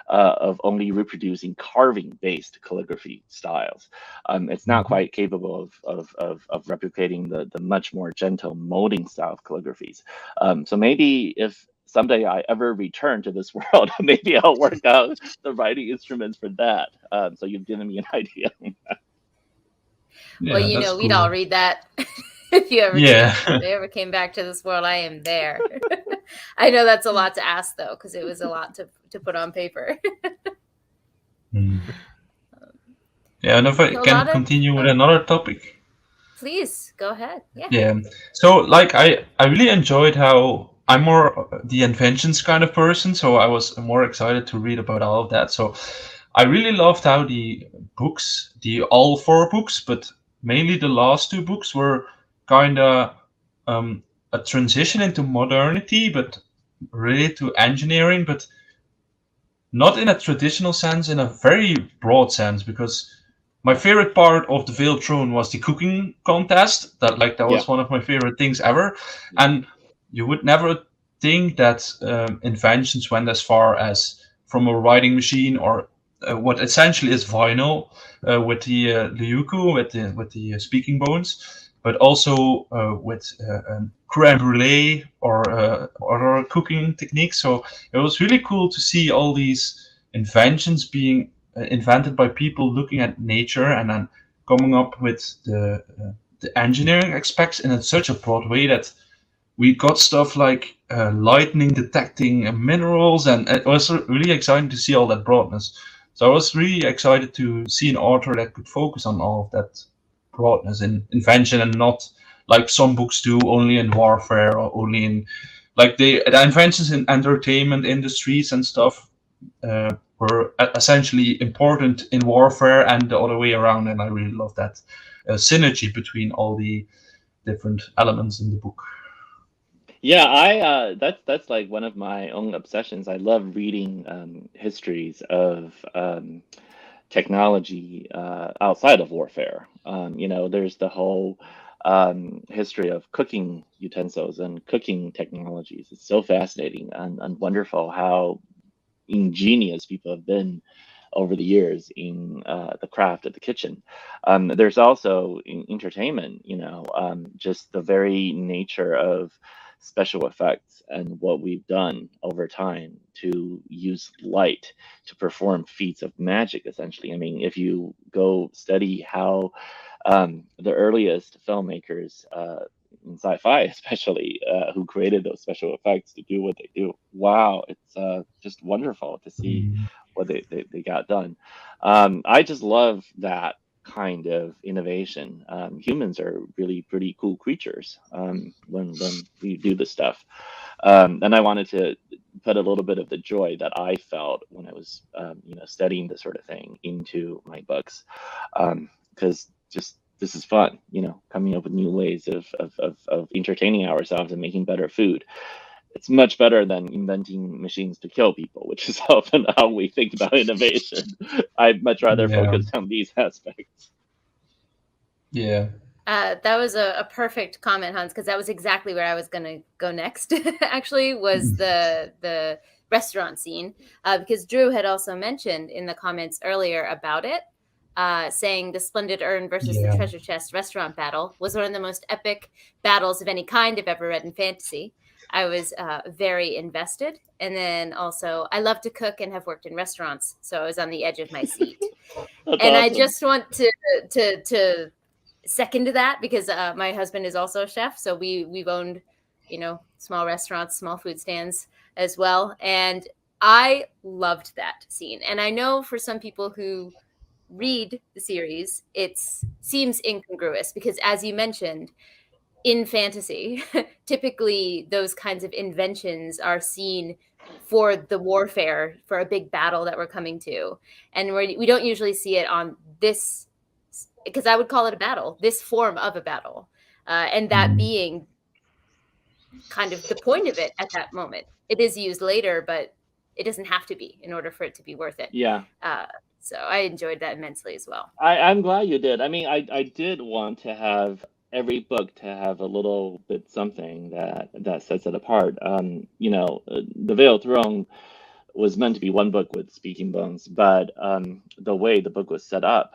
of only reproducing carving-based calligraphy styles. It's not quite capable of replicating the much more gentle molding style of calligraphies. So maybe if someday I ever return to this world, maybe I'll work out the writing instruments for that. So you've given me an idea. Well, yeah, that's we'd all cool. read that. If you ever Yeah. if they ever came back to this world, I am there. I know that's a lot to ask though, because it was a lot to put on paper. Yeah, and if I So a can lot of continue with another topic. please go ahead. Yeah. Yeah. So like I really enjoyed how I'm more the inventions kind of person, so I was more excited to read about all of that. So I really loved how the books, the all four books, but mainly the last two books were kind of a transition into modernity, but related to engineering, but not in a traditional sense, in a very broad sense, because my favorite part of the Veiled Throne was the cooking contest. That Yeah. was one of my favorite things ever. And you would never think that inventions went as far as from a writing machine or what essentially is vinyl with the liuku with the speaking bones, but also with creme brulee or other cooking techniques. So it was really cool to see all these inventions being invented by people looking at nature and then coming up with the engineering aspects in such a broad way that we got stuff like lightning detecting minerals, and it was really exciting to see all that broadness. So I was really excited to see an author that could focus on all of that broadness in invention and not like some books do only in warfare or only in like the inventions in entertainment industries and stuff were essentially important in warfare and the other way around. And I really love that synergy between all the different elements in the book. Yeah, that's like one of my own obsessions. I love reading histories of technology outside of warfare. There's the whole history of cooking utensils and cooking technologies. It's so fascinating and wonderful how ingenious people have been over the years in the craft of the kitchen. There's also in entertainment, just the very nature of special effects and what we've done over time to use light to perform feats of magic, essentially. I mean, if you go study how the earliest filmmakers in sci-fi, especially, who created those special effects to do what they do. Wow, it's just wonderful to see what they got done. I just love that kind of innovation. Humans are really pretty cool creatures when we do this stuff. And I wanted to put a little bit of the joy that I felt when I was, studying this sort of thing into my books, because just this is fun, coming up with new ways of entertaining ourselves and making better food. it's much better than inventing machines to kill people, which is often how we think about innovation. I'd much rather focus on these aspects. Yeah. That was a perfect comment, Hans, because that was exactly where I was going to go next. Actually, was the restaurant scene, because Drew had also mentioned in the comments earlier about it, saying the Splendid Urn versus the Treasure Chest restaurant battle was one of the most epic battles of any kind I've ever read in fantasy. I was very invested, and then also I love to cook and have worked in restaurants, so I was on the edge of my seat. That's and awesome. I just want to second to that, because my husband is also a chef, so we've owned, small restaurants, small food stands as well, and I loved that scene. And I know for some people who read the series, it seems incongruous because, as you mentioned, in fantasy, typically those kinds of inventions are seen for the warfare, for a big battle that we're coming to, and we don't usually see it on this, because I would call it a battle, this form of a battle, and that being kind of the point of it at that moment. It is used later, but it doesn't have to be in order for it to be worth it. Yeah. So I enjoyed that immensely as well. I'm glad you did. I mean, I did want to have every book to have a little bit something that sets it apart. The Veiled Throne was meant to be one book with speaking bones, but the way the book was set up,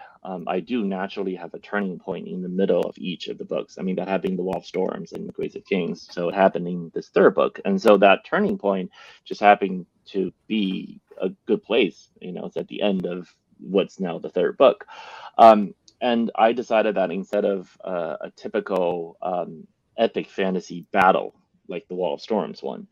I do naturally have a turning point in the middle of each of the books. I mean, that happened in The Wall of Storms and The Grace of Kings, so it happened in this third book. And so that turning point just happened to be a good place. It's at the end of what's now the third book. And I decided that instead of a typical epic fantasy battle, like the Wall of Storms one,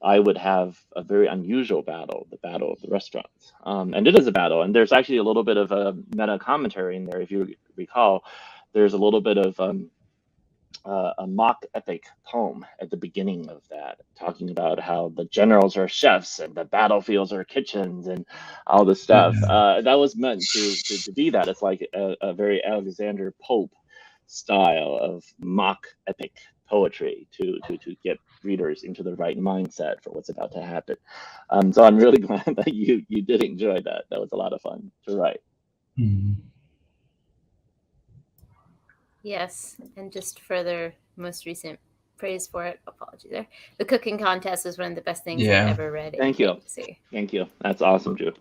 I would have a very unusual battle, the Battle of the Restaurants. And it is a battle, and there's actually a little bit of a meta commentary in there. If you recall, there's a little bit of a mock epic poem at the beginning of that, talking about how the generals are chefs and the battlefields are kitchens and all this stuff. That was meant to be that. It's like a very Alexander Pope style of mock epic poetry to get readers into the right mindset for what's about to happen. So I'm really glad that you did enjoy that. That was a lot of fun to write. Yes, and just further most recent praise for it. Apology there. The cooking contest is one of the best things I've ever read. Thank you. Thank you. That's awesome, Drew.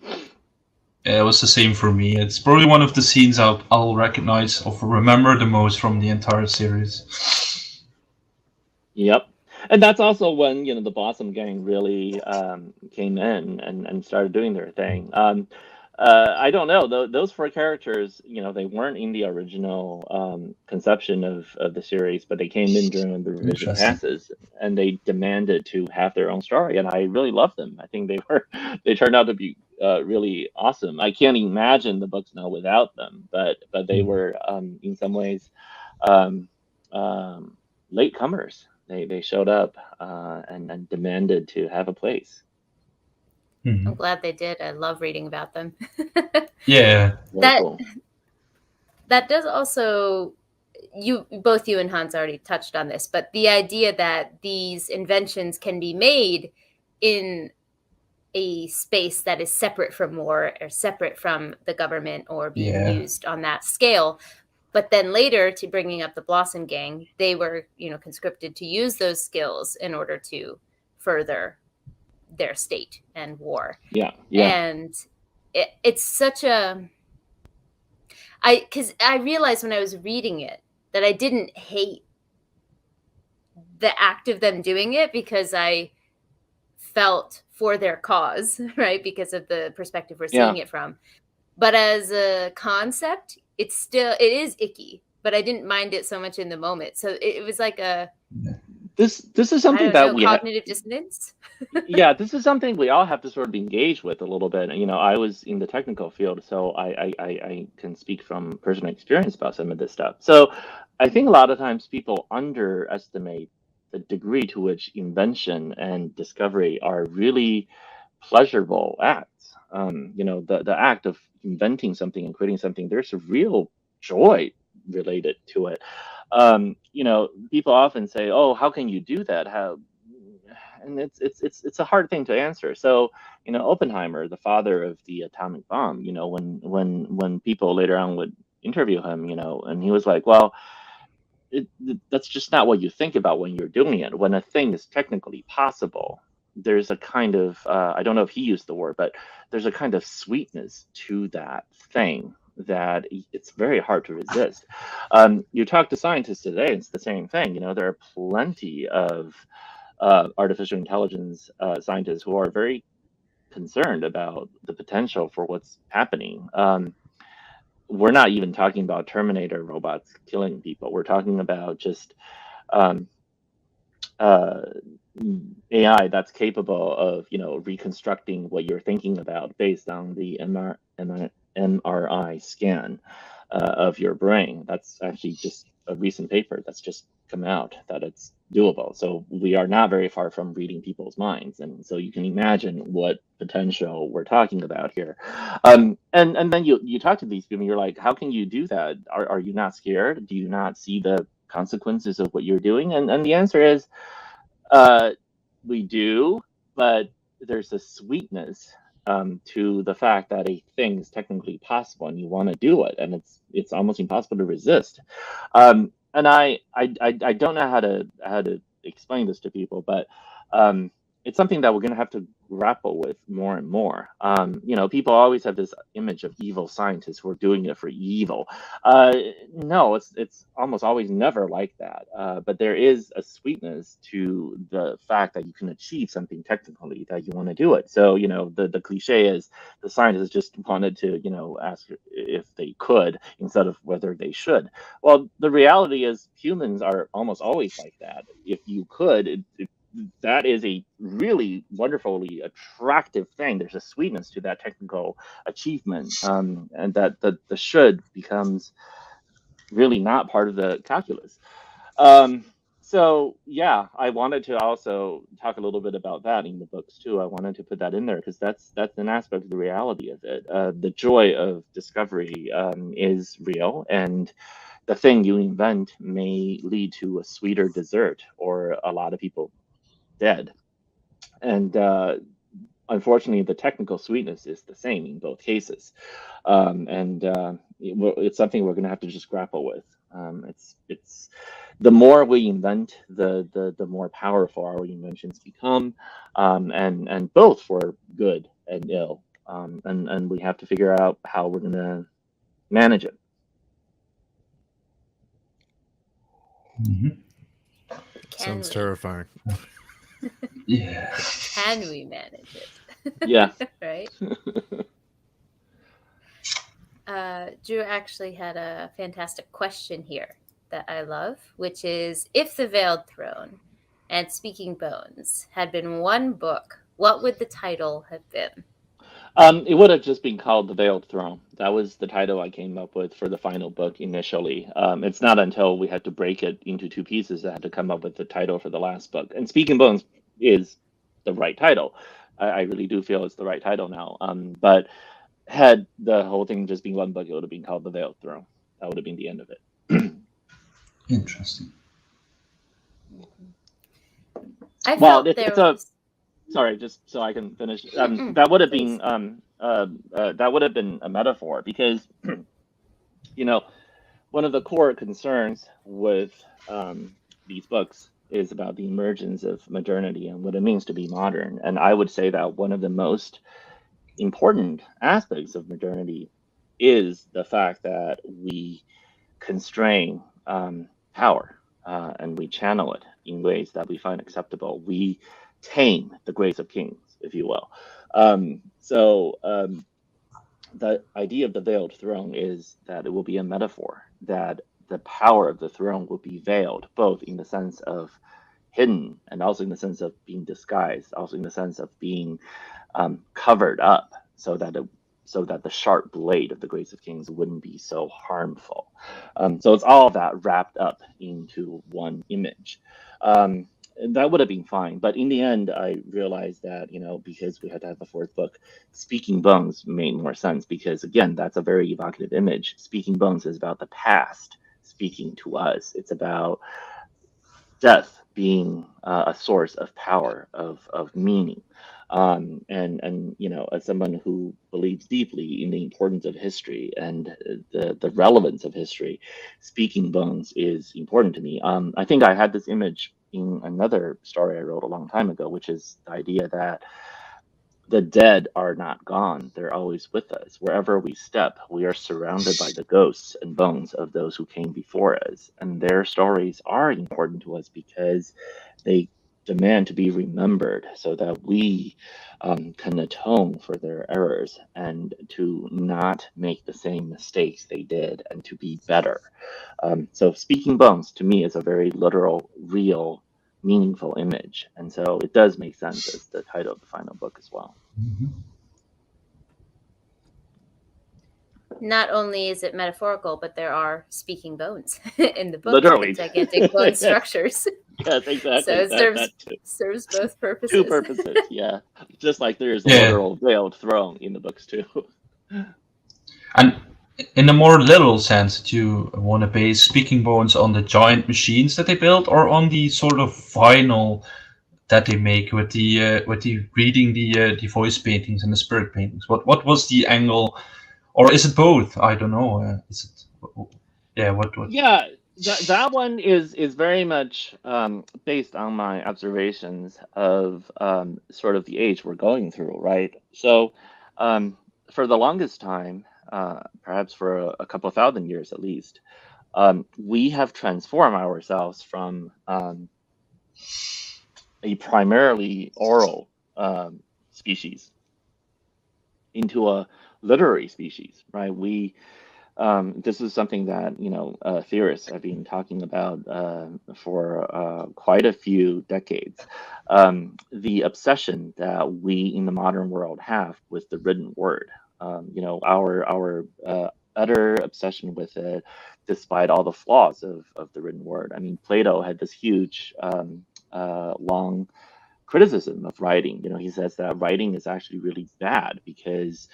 Yeah, it was the same for me. It's probably one of the scenes I'll recognize or remember the most from the entire series. Yep. And that's also when, the Blossom Gang really came in and started doing their thing. I don't know. Those four characters, they weren't in the original conception of the series, but they came in during the revision passes, and they demanded to have their own story. And I really loved them. I think they turned out to be really awesome. I can't imagine the books now without them, but they were in some ways latecomers. They showed up and demanded to have a place. I'm glad they did. I love reading about them. Yeah. That does also, both you and Hans already touched on this, but the idea that these inventions can be made in a space that is separate from war or separate from the government or being used on that scale. But then later, to bringing up the Blossom Gang, they were, conscripted to use those skills in order to further their state and war. Yeah. And it's such because I realized when I was reading it that I didn't hate the act of them doing it, because I felt for their cause, right? Because of the perspective we're seeing it from. But as a concept, it is icky, but I didn't mind it so much in the moment. So it was like this is something that we cognitive dissonance. Yeah, this is something we all have to sort of engage with a little bit. I was in the technical field, so I can speak from personal experience about some of this stuff. So I think a lot of times people underestimate the degree to which invention and discovery are really pleasurable acts. The act of inventing something and creating something, there's a real joy related to it. People often say, "Oh, how can you do that? And it's a hard thing to answer. So, Oppenheimer, the father of the atomic bomb, when people later on would interview him, and he was like, well, that's just not what you think about when you're doing it. When a thing is technically possible, there's a kind of, I don't know if he used the word, but there's a kind of sweetness to that thing that it's very hard to resist. You talk to scientists today, it's the same thing. There are plenty of artificial intelligence scientists who are very concerned about the potential for what's happening. We're not even talking about Terminator robots killing people. We're talking about just um, AI that's capable of, reconstructing what you're thinking about based on the MRI scan of your brain. That's actually just a recent paper that's just come out that it's doable. So we are not very far from reading people's minds, and so you can imagine what potential we're talking about here. And then you talk to these people, and you're like, how can you do that? Are you not scared? Do you not see the consequences of what you're doing? And the answer is, we do, but there's a sweetness to the fact that a thing is technically possible and you want to do it, and it's almost impossible to resist. And I don't know how to explain this to people, but it's something that we're going to have to grapple with more and more. People always have this image of evil scientists who are doing it for evil. No, it's almost always never like that. But there is a sweetness to the fact that you can achieve something technically, that you want to do it. So, the cliche is the scientists just wanted to, ask if they could instead of whether they should. Well, the reality is humans are almost always like that. If you could, that is a really wonderfully attractive thing. There's a sweetness to that technical achievement, and that the should becomes really not part of the calculus. So yeah, I wanted to also talk a little bit about that in the books too. I wanted to put that in there because that's an aspect of the reality of it. The joy of discovery is real, and the thing you invent may lead to a sweeter dessert or a lot of people dead. And unfortunately, the technical sweetness is the same in both cases. And it's something we're going to have to just grapple with. It's the more we invent, the more powerful our inventions become, and both for good and ill. And we have to figure out how we're going to manage it. Sounds terrifying. Yeah. Can we manage it? Yeah. Right? Drew actually had a fantastic question here that I love, which is, if The Veiled Throne and Speaking Bones had been one book, what would the title have been? It would have just been called The Veiled Throne. That was the title I came up with for the final book initially. It's not until we had to break it into two pieces that I had to come up with the title for the last book. And Speaking Bones is the right title. I really do feel it's the right title now. But had the whole thing just been one book, it would have been called The Veiled Throne. That would have been the end of it. Interesting. I felt sorry, just so I can finish. That would have been that would have been a metaphor, because one of the core concerns with these books is about the emergence of modernity and what it means to be modern. And I would say that one of the most important aspects of modernity is the fact that we constrain power and we channel it in ways that we find acceptable. We tame the grace of kings, if you will. The idea of the veiled throne is that it will be a metaphor, that the power of the throne will be veiled, both in the sense of hidden and also in the sense of being disguised, also in the sense of being covered up, so that the sharp blade of the grace of kings wouldn't be so harmful. So it's all that wrapped up into one image. That would have been fine, but in the end, I realized that because we had to have a fourth book, Speaking Bones made more sense, because again, that's a very evocative image. Speaking Bones is about the past speaking to us. It's about death being a source of power, of meaning. And as someone who believes deeply in the importance of history and the relevance of history, speaking bones is important to me. I think I had this image in another story I wrote a long time ago, which is the idea that the dead are not gone. They're always with us. Wherever we step, we are surrounded by the ghosts and bones of those who came before us. And their stories are important to us because they demand to be remembered so that we can atone for their errors and to not make the same mistakes they did and to be better. So speaking bones to me is a very literal, real, meaningful image. And so it does make sense as the title of the final book as well. Not only is it metaphorical, but there are speaking bones in the book. Literally. Gigantic bone structures. Yes, exactly. So it serves both purposes. Two purposes, yeah. Just like there's a Yeah. literal veiled throne in the books too. And in a more literal sense, do you want to base speaking bones on the giant machines that they build, or on the sort of vinyl that they make with the reading the voice paintings and the spirit paintings? What was the angle, or is it both? I don't know. Is it? Yeah. What? Yeah, that one is very much based on my observations of sort of the age we're going through, right? So for the longest time, perhaps for a couple of thousand years at least, we have transformed ourselves from a primarily oral species into a literary species, right? This is something that theorists have been talking about for quite a few decades. The obsession that we in the modern world have with the written word, our utter obsession with it, despite all the flaws of the written word. I mean, Plato had this huge, long criticism of writing. He says that writing is actually really bad because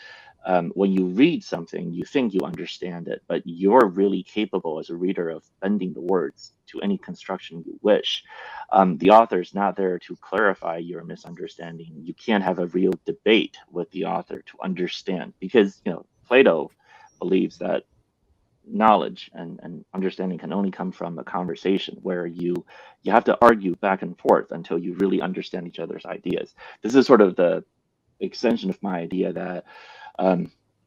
when you read something, you think you understand it, but you're really capable as a reader of bending the words to any construction you wish. The author is not there to clarify your misunderstanding. You can't have a real debate with the author to understand because, Plato believes that knowledge and understanding can only come from a conversation where you have to argue back and forth until you really understand each other's ideas. This is sort of the extension of my idea that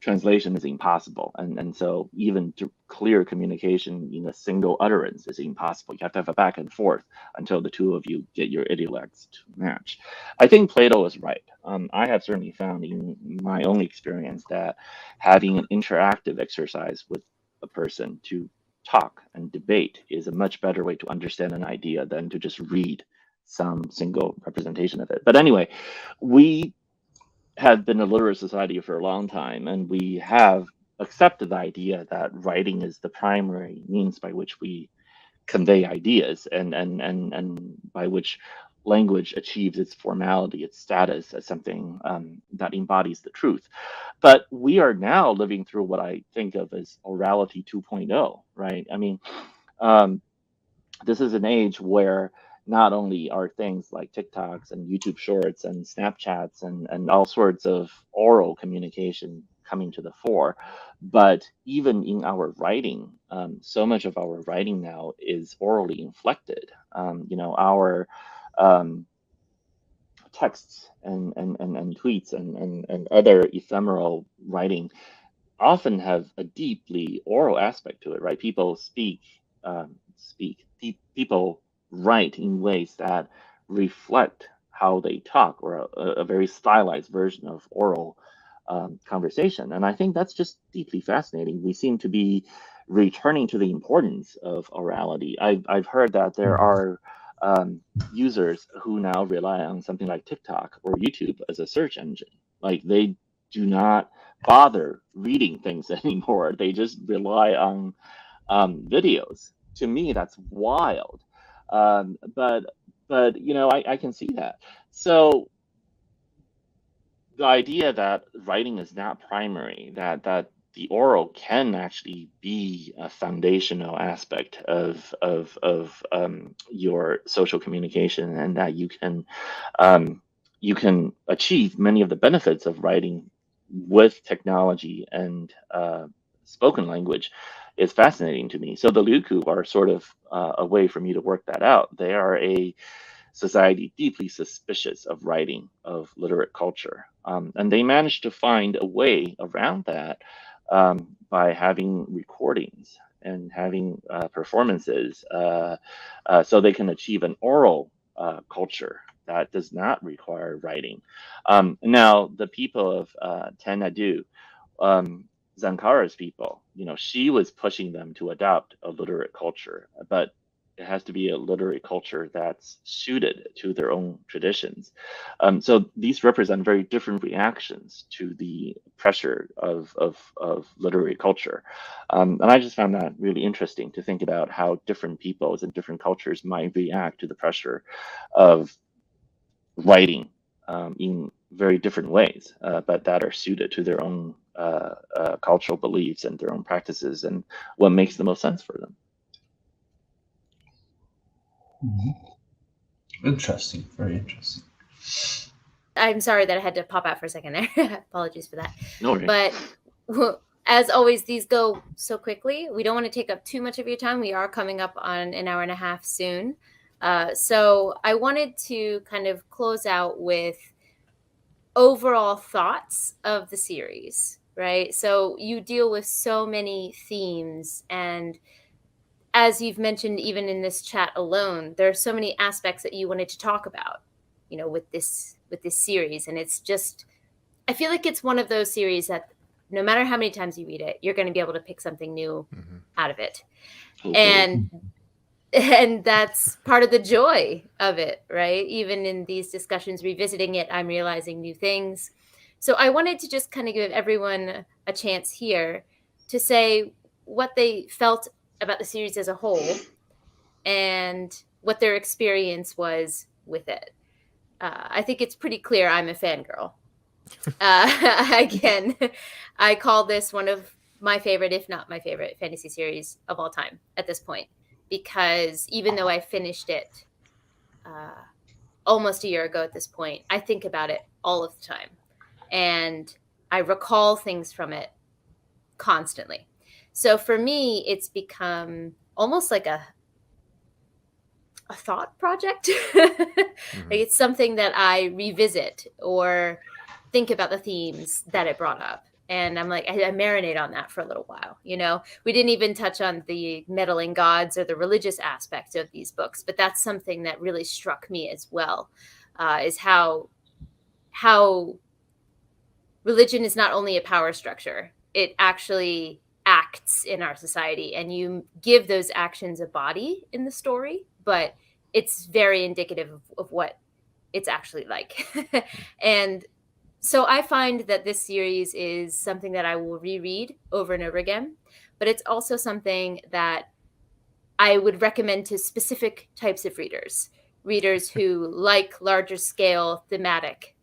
translation is impossible, and so even clear communication in a single utterance is impossible. You have to have a back and forth until the two of you get your idiolects to match. I think Plato is right. I have certainly found in my own experience that having an interactive exercise with a person to talk and debate is a much better way to understand an idea than to just read some single representation of it. But anyway, we have been a literate society for a long time, and we have accepted the idea that writing is the primary means by which we convey ideas and by which language achieves its formality, its status as something that embodies the truth. But we are now living through what I think of as orality 2.0, right? I mean, this is an age where not only are things like TikToks and YouTube Shorts and Snapchats and all sorts of oral communication coming to the fore, but even in our writing, so much of our writing now is orally inflected. Our texts and tweets and other ephemeral writing often have a deeply oral aspect to it, right? People people write in ways that reflect how they talk, or a very stylized version of oral conversation. And I think that's just deeply fascinating. We seem to be returning to the importance of orality. I've heard that there are users who now rely on something like TikTok or YouTube as a search engine. Like, they do not bother reading things anymore. They just rely on videos. To me, that's wild. But I can see that. So the idea that writing is not primary, that the oral can actually be a foundational aspect of your social communication, and that you can achieve many of the benefits of writing with technology and spoken language is fascinating to me. So the Liuku are sort of a way for me to work that out. They are a society deeply suspicious of writing, of literate culture. And they managed to find a way around that by having recordings and having performances so they can achieve an oral culture that does not require writing. Now, the people of Tenadu, Zankara's people, she was pushing them to adopt a literate culture, but it has to be a literary culture that's suited to their own traditions. So these represent very different reactions to the pressure of literary culture. And I just found that really interesting to think about how different peoples and different cultures might react to the pressure of writing in very different ways, but that are suited to their own cultural beliefs and their own practices and what makes the most sense for them. Interesting, very interesting. I'm sorry that I had to pop out for a second there. Apologies for that. No worries. But as always, these go so quickly. We don't want to take up too much of your time. We are coming up on an hour and a half soon. So I wanted to kind of close out with overall thoughts of the series, right? So you deal with so many themes, and as you've mentioned, even in this chat alone, there are so many aspects that you wanted to talk about, with this series. And it's just, I feel like it's one of those series that no matter how many times you read it, you're going to be able to pick something new out of it. And that's part of the joy of it, right? Even in these discussions, revisiting it, I'm realizing new things. So I wanted to just kind of give everyone a chance here to say what they felt about the series as a whole and what their experience was with it. I think it's pretty clear I'm a fangirl. Again, I call this one of my favorite, if not my favorite, fantasy series of all time at this point, because even though I finished it almost a year ago at this point, I think about it all of the time. And I recall things from it constantly. So for me, it's become almost like a thought project. Like it's something that I revisit or think about the themes that it brought up. And I'm like, I marinate on that for a little while. We didn't even touch on the meddling gods or the religious aspect of these books, but that's something that really struck me as well, is how religion is not only a power structure, it actually acts in our society, and you give those actions a body in the story, but it's very indicative of what it's actually like. And so I find that this series is something that I will reread over and over again, but it's also something that I would recommend to specific types of readers who like larger scale thematic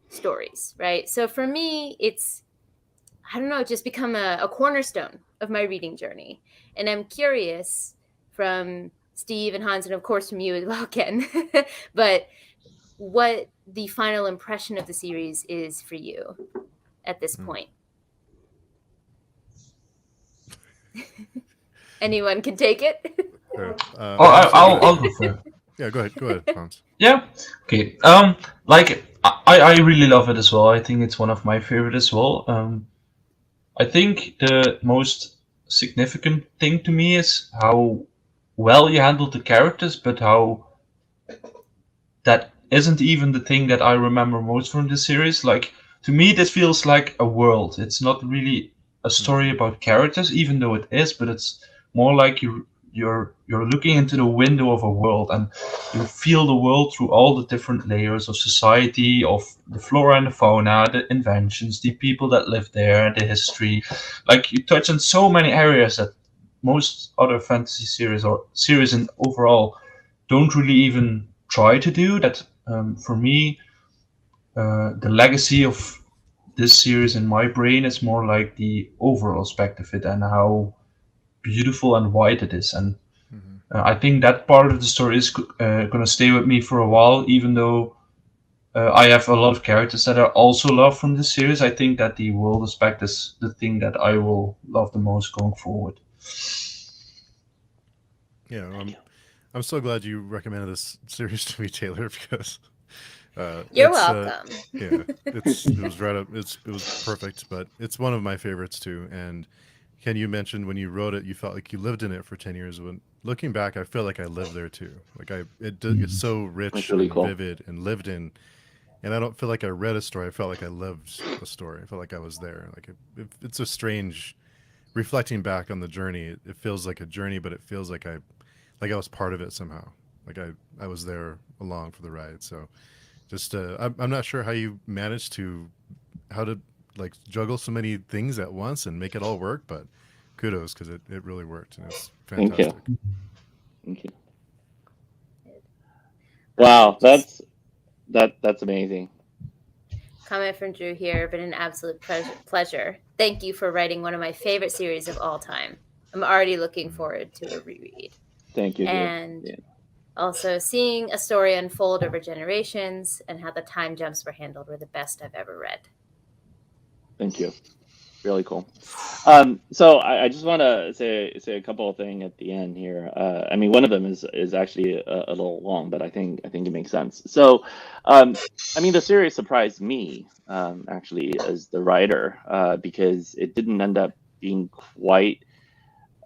stories, right? So for me, it's, I don't know, just become a cornerstone of my reading journey. And I'm curious from Steve and Hans, and of course from you as well, Ken, but what the final impression of the series is for you at this point. Anyone can take it. I'll go for it. Yeah, go ahead, Hans. Yeah. Okay. I really love it as well. I think it's one of my favorite as well. I think the most significant thing to me is how well you handled the characters, but how that isn't even the thing that I remember most from the series. Like, to me, this feels like a world. It's not really a story about characters, even though it is, but it's more like you're looking into the window of a world, and you feel the world through all the different layers of society, of the flora and the fauna, the inventions, the people that live there, the history. Like, you touch on so many areas that most other fantasy series or series in overall don't really even try to do. That for me, the legacy of this series in my brain is more like the overall aspect of it and how beautiful and wide it is. And I think that part of the story is going to stay with me for a while, even though I have a lot of characters that I also love from this series. I think that the world aspect is the thing that I will love the most going forward. Yeah, I'm so glad you recommended this series to me, Taylor, because You're it's welcome. yeah, it was right up, it was perfect, but it's one of my favorites too. And Ken, you mentioned when you wrote it, you felt like you lived in it for 10 years. When looking back, I feel like I lived there too. Like it's so That's rich really and cool. vivid and lived in. And I don't feel like I read a story. I felt like I lived a story. I felt like I was there. Like it's a strange reflecting back on the journey. It feels like a journey, but it feels like I was part of it somehow. Like I was there along for the ride. So just I'm not sure how you managed how to like juggle so many things at once and make it all work, but kudos, because it really worked and it's Thank you. fantastic. Thank you. Wow, that's amazing. Comment from Drew here, but an absolute pleasure. Thank you for writing one of my favorite series of all time. I'm already looking forward to a reread. Thank you, Drew. And Yeah. also seeing a story unfold over generations and how the time jumps were handled were the best I've ever read. Thank you. Really cool. So I just want to say a couple of things at the end here. I mean, one of them is actually a little long, but I think it makes sense. So, I mean, the series surprised me actually as the writer because it didn't end up being quite.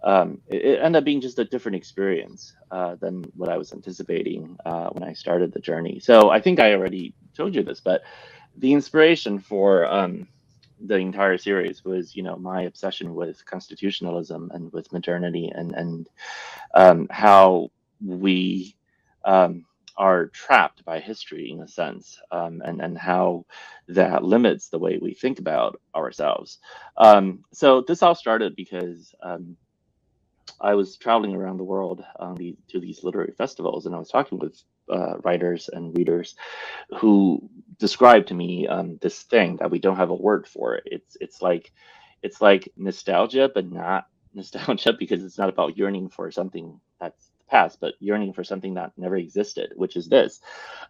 It ended up being just a different experience than what I was anticipating when I started the journey. So I think I already told you this, but the inspiration for the entire series was, my obsession with constitutionalism and with modernity and how we are trapped by history in a sense, and how that limits the way we think about ourselves. So this all started because I was traveling around the world to these literary festivals, and I was talking with writers and readers who described to me this thing that we don't have a word for. It's like nostalgia, but not nostalgia because it's not about yearning for something that's the past, but yearning for something that never existed, which is this.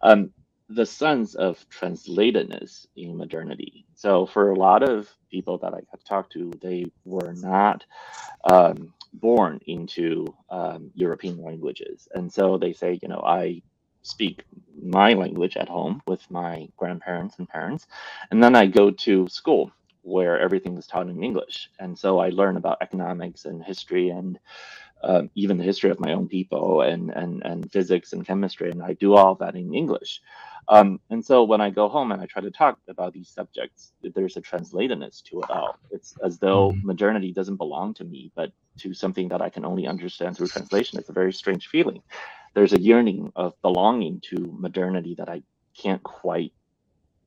Um, the sense of translatedness in modernity. So for a lot of people that I got to talk to, they were not born into European languages. And so they say, I speak my language at home with my grandparents and parents, and then I go to school where everything is taught in English. And so I learn about economics and history and even the history of my own people and physics and chemistry, and I do all that in English. And so when I go home and I try to talk about these subjects, there's a translatedness to it all. It's as though modernity doesn't belong to me, but to something that I can only understand through translation. It's a very strange feeling. There's a yearning of belonging to modernity that I can't quite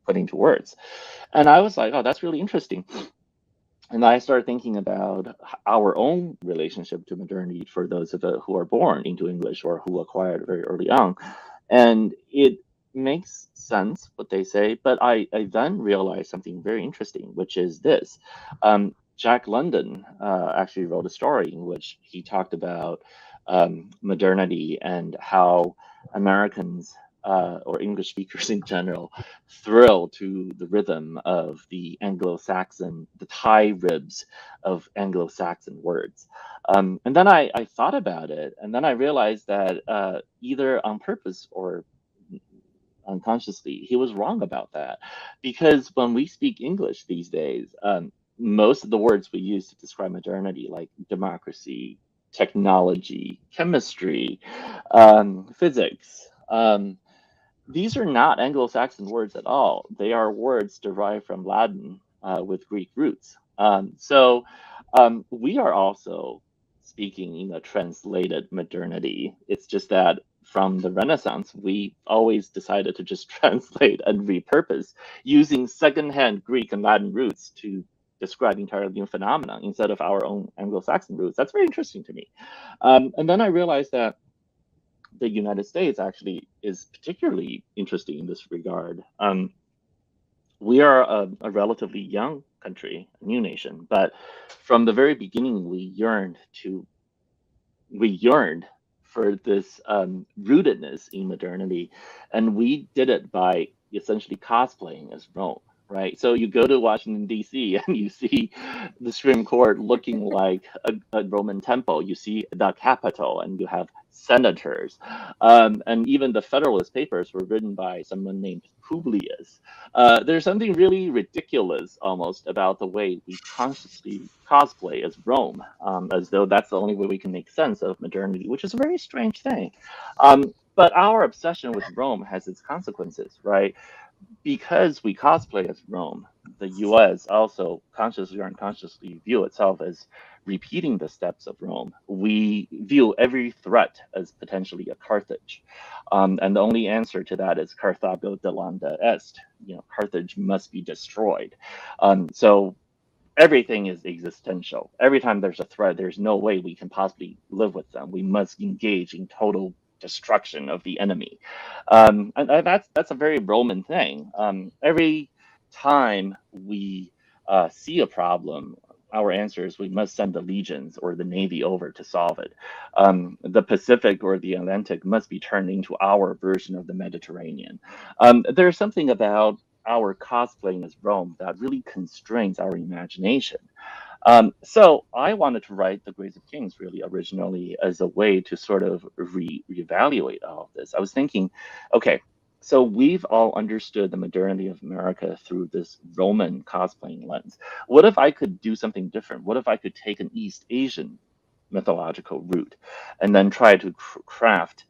put into words. And I was like, oh, that's really interesting. And I started thinking about our own relationship to modernity for those of us who are born into English or who acquired very early on. And it makes sense what they say, but I then realized something very interesting, which is this. Jack London actually wrote a story in which he talked about modernity and how Americans or English speakers in general thrill to the rhythm of the tie ribs of Anglo-Saxon words. And then I thought about it, and then I realized that either on purpose or unconsciously, he was wrong about that. Because when we speak English these days, most of the words we use to describe modernity, like democracy, technology, chemistry, physics, these are not Anglo-Saxon words at all. They are words derived from Latin with Greek roots. So we are also speaking in a translated modernity. It's just that from the Renaissance, we always decided to just translate and repurpose using secondhand Greek and Latin roots to describe entirely new phenomena instead of our own Anglo-Saxon roots. That's very interesting to me. And then I realized that the United States actually is particularly interesting in this regard. we are a relatively young country, a new nation, but from the very beginning, we yearned for this rootedness in modernity, and we did it by essentially cosplaying as Rome, right? So you go to Washington D.C. and you see the Supreme Court looking like a Roman temple. You see the Capitol, and you have senators, and even the Federalist Papers were written by someone named Publius. There's something really ridiculous almost about the way we consciously cosplay as Rome, as though that's the only way we can make sense of modernity, which is a very strange thing. But our obsession with Rome has its consequences, right? Because we cosplay as Rome, the US also consciously or unconsciously view itself as repeating the steps of Rome. We view every threat as potentially a Carthage. And the only answer to that is Carthago delenda est. Carthage must be destroyed. So everything is existential. Every time there's a threat, there's no way we can possibly live with them. We must engage in total destruction of the enemy, and that's a very Roman thing. Every time we see a problem, our answer is we must send the legions or the navy over to solve it. The Pacific or the Atlantic must be turned into our version of the Mediterranean. There's something about our cosplaying as Rome that really constrains our imagination. So I wanted to write The Grace of Kings really originally as a way to sort of reevaluate all of this. I was thinking, okay, so we've all understood the modernity of America through this Roman cosplaying lens. What if I could do something different? What if I could take an East Asian mythological route and then try to craft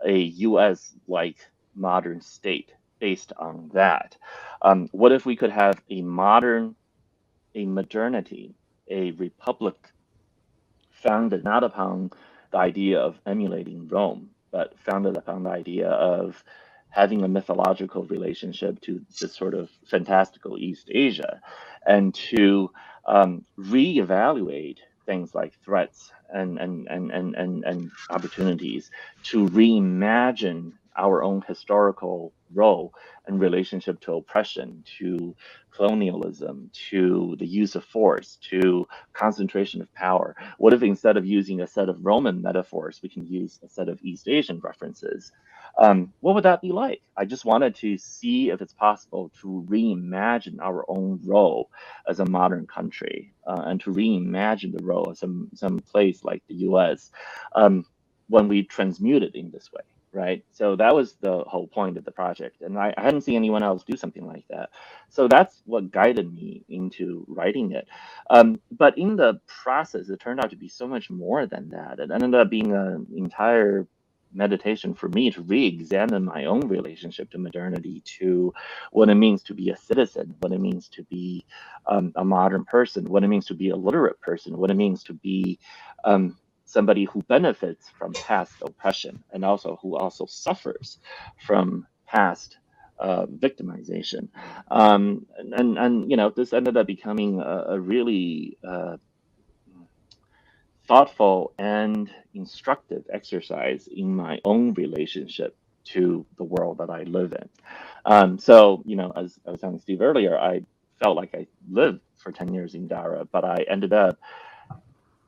a US-like modern state based on that? What if we could have a modernity, a republic founded not upon the idea of emulating Rome, but founded upon the idea of having a mythological relationship to this sort of fantastical East Asia, and to reevaluate things like threats and opportunities, to reimagine our own historical role and relationship to oppression, to colonialism, to the use of force, to concentration of power. What if instead of using a set of Roman metaphors, we can use a set of East Asian references? What would that be like? I just wanted to see if it's possible to reimagine our own role as a modern country, and to reimagine the role of some place like the US, when we transmute it in this way. Right. So that was the whole point of the project. And I hadn't seen anyone else do something like that. So that's what guided me into writing it. But in the process, it turned out to be so much more than that. It ended up being an entire meditation for me to re-examine my own relationship to modernity, to what it means to be a citizen, what it means to be a modern person, what it means to be a literate person, what it means to be somebody who benefits from past oppression, and also who also suffers from past victimization. And this ended up becoming a really thoughtful and instructive exercise in my own relationship to the world that I live in. So, as I was telling Steve earlier, I felt like I lived for 10 years in Dara, but I ended up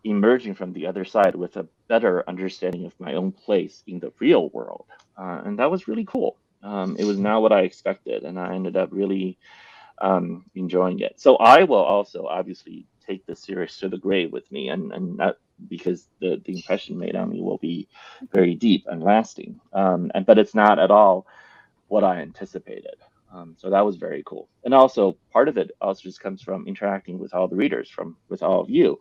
emerging from the other side with a better understanding of my own place in the real world. And that was really cool. It was not what I expected, and I ended up really enjoying it. So I will also obviously take this series to the grave with me, and not because the impression made on me will be very deep and lasting. But it's not at all what I anticipated. So that was very cool. And also part of it also just comes from interacting with all the readers, with all of you,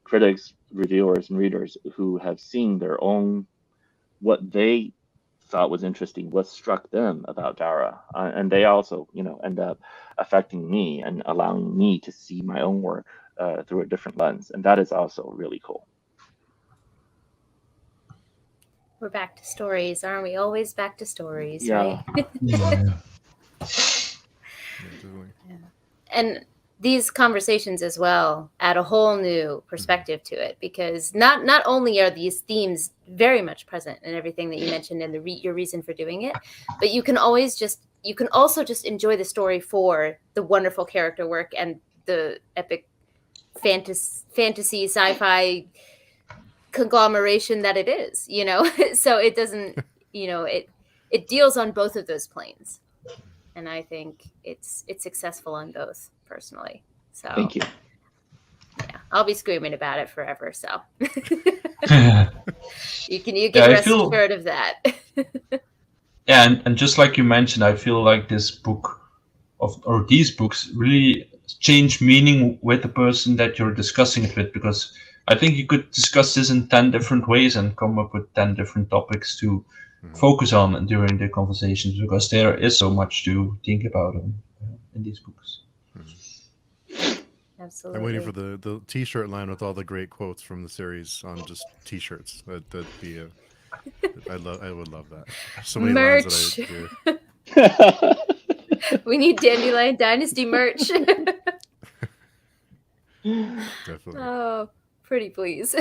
critics, reviewers, and readers who have seen their own, what they thought was interesting, what struck them about Dara. And they also, end up affecting me and allowing me to see my own work through a different lens. And that is also really cool. We're back to stories, aren't we? Always back to stories, Yeah. right? Yeah. Yeah, definitely. And these conversations as well add a whole new perspective to it, because not only are these themes very much present in everything that you mentioned and your reason for doing it, but you can also just enjoy the story for the wonderful character work and the epic fantasy sci-fi conglomeration that it is, you know. So it doesn't, you know, it deals on both of those planes, and I think it's successful on both, personally. So Thank you. Yeah, I'll be screaming about it forever, so you can Yeah, rest assured of that. Yeah, and just like you mentioned, I feel like this book or these books really change meaning with the person that you're discussing it with, because I think you could discuss this in 10 different ways and come up with 10 different topics to focus on during the conversations, because there is so much to think about in these books. Absolutely. I'm waiting for the T-shirt line with all the great quotes from the series on just T-shirts. That'd be I would love that. So many merch. lines that I do. We need Dandelion Dynasty merch. Definitely. Oh, pretty please.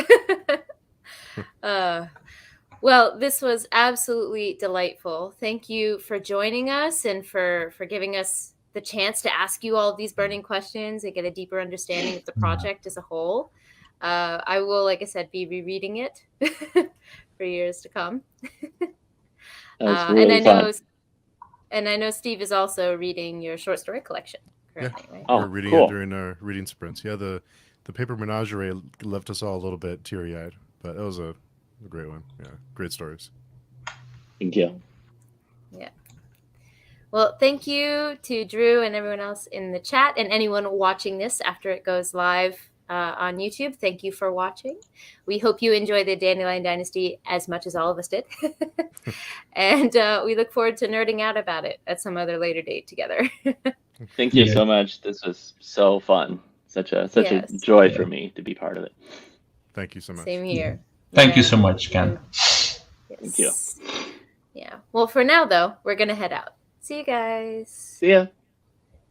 Well, this was absolutely delightful. Thank you for joining us and for giving us the chance to ask you all of these burning questions and get a deeper understanding of the project as a whole. I will, like I said, be rereading it for years to come. That's really fun. And I know Steve is also reading your short story collection currently, right? We're reading it during our reading sprints. Yeah, the Paper Menagerie left us all a little bit teary-eyed, but it was a great one. Yeah, great stories. Thank you. Yeah. Well, thank you to Drew and everyone else in the chat, and anyone watching this after it goes live on YouTube. Thank you for watching. We hope you enjoy the Dandelion Dynasty as much as all of us did. And we look forward to nerding out about it at some other later date together. Thank you so much. This was so fun. Such a joy for me to be part of it. Thank you so much. Same here. Thank you so much, Ken. Yes. Thank you. Yeah. Well, for now, though, we're going to head out. See you guys. See ya.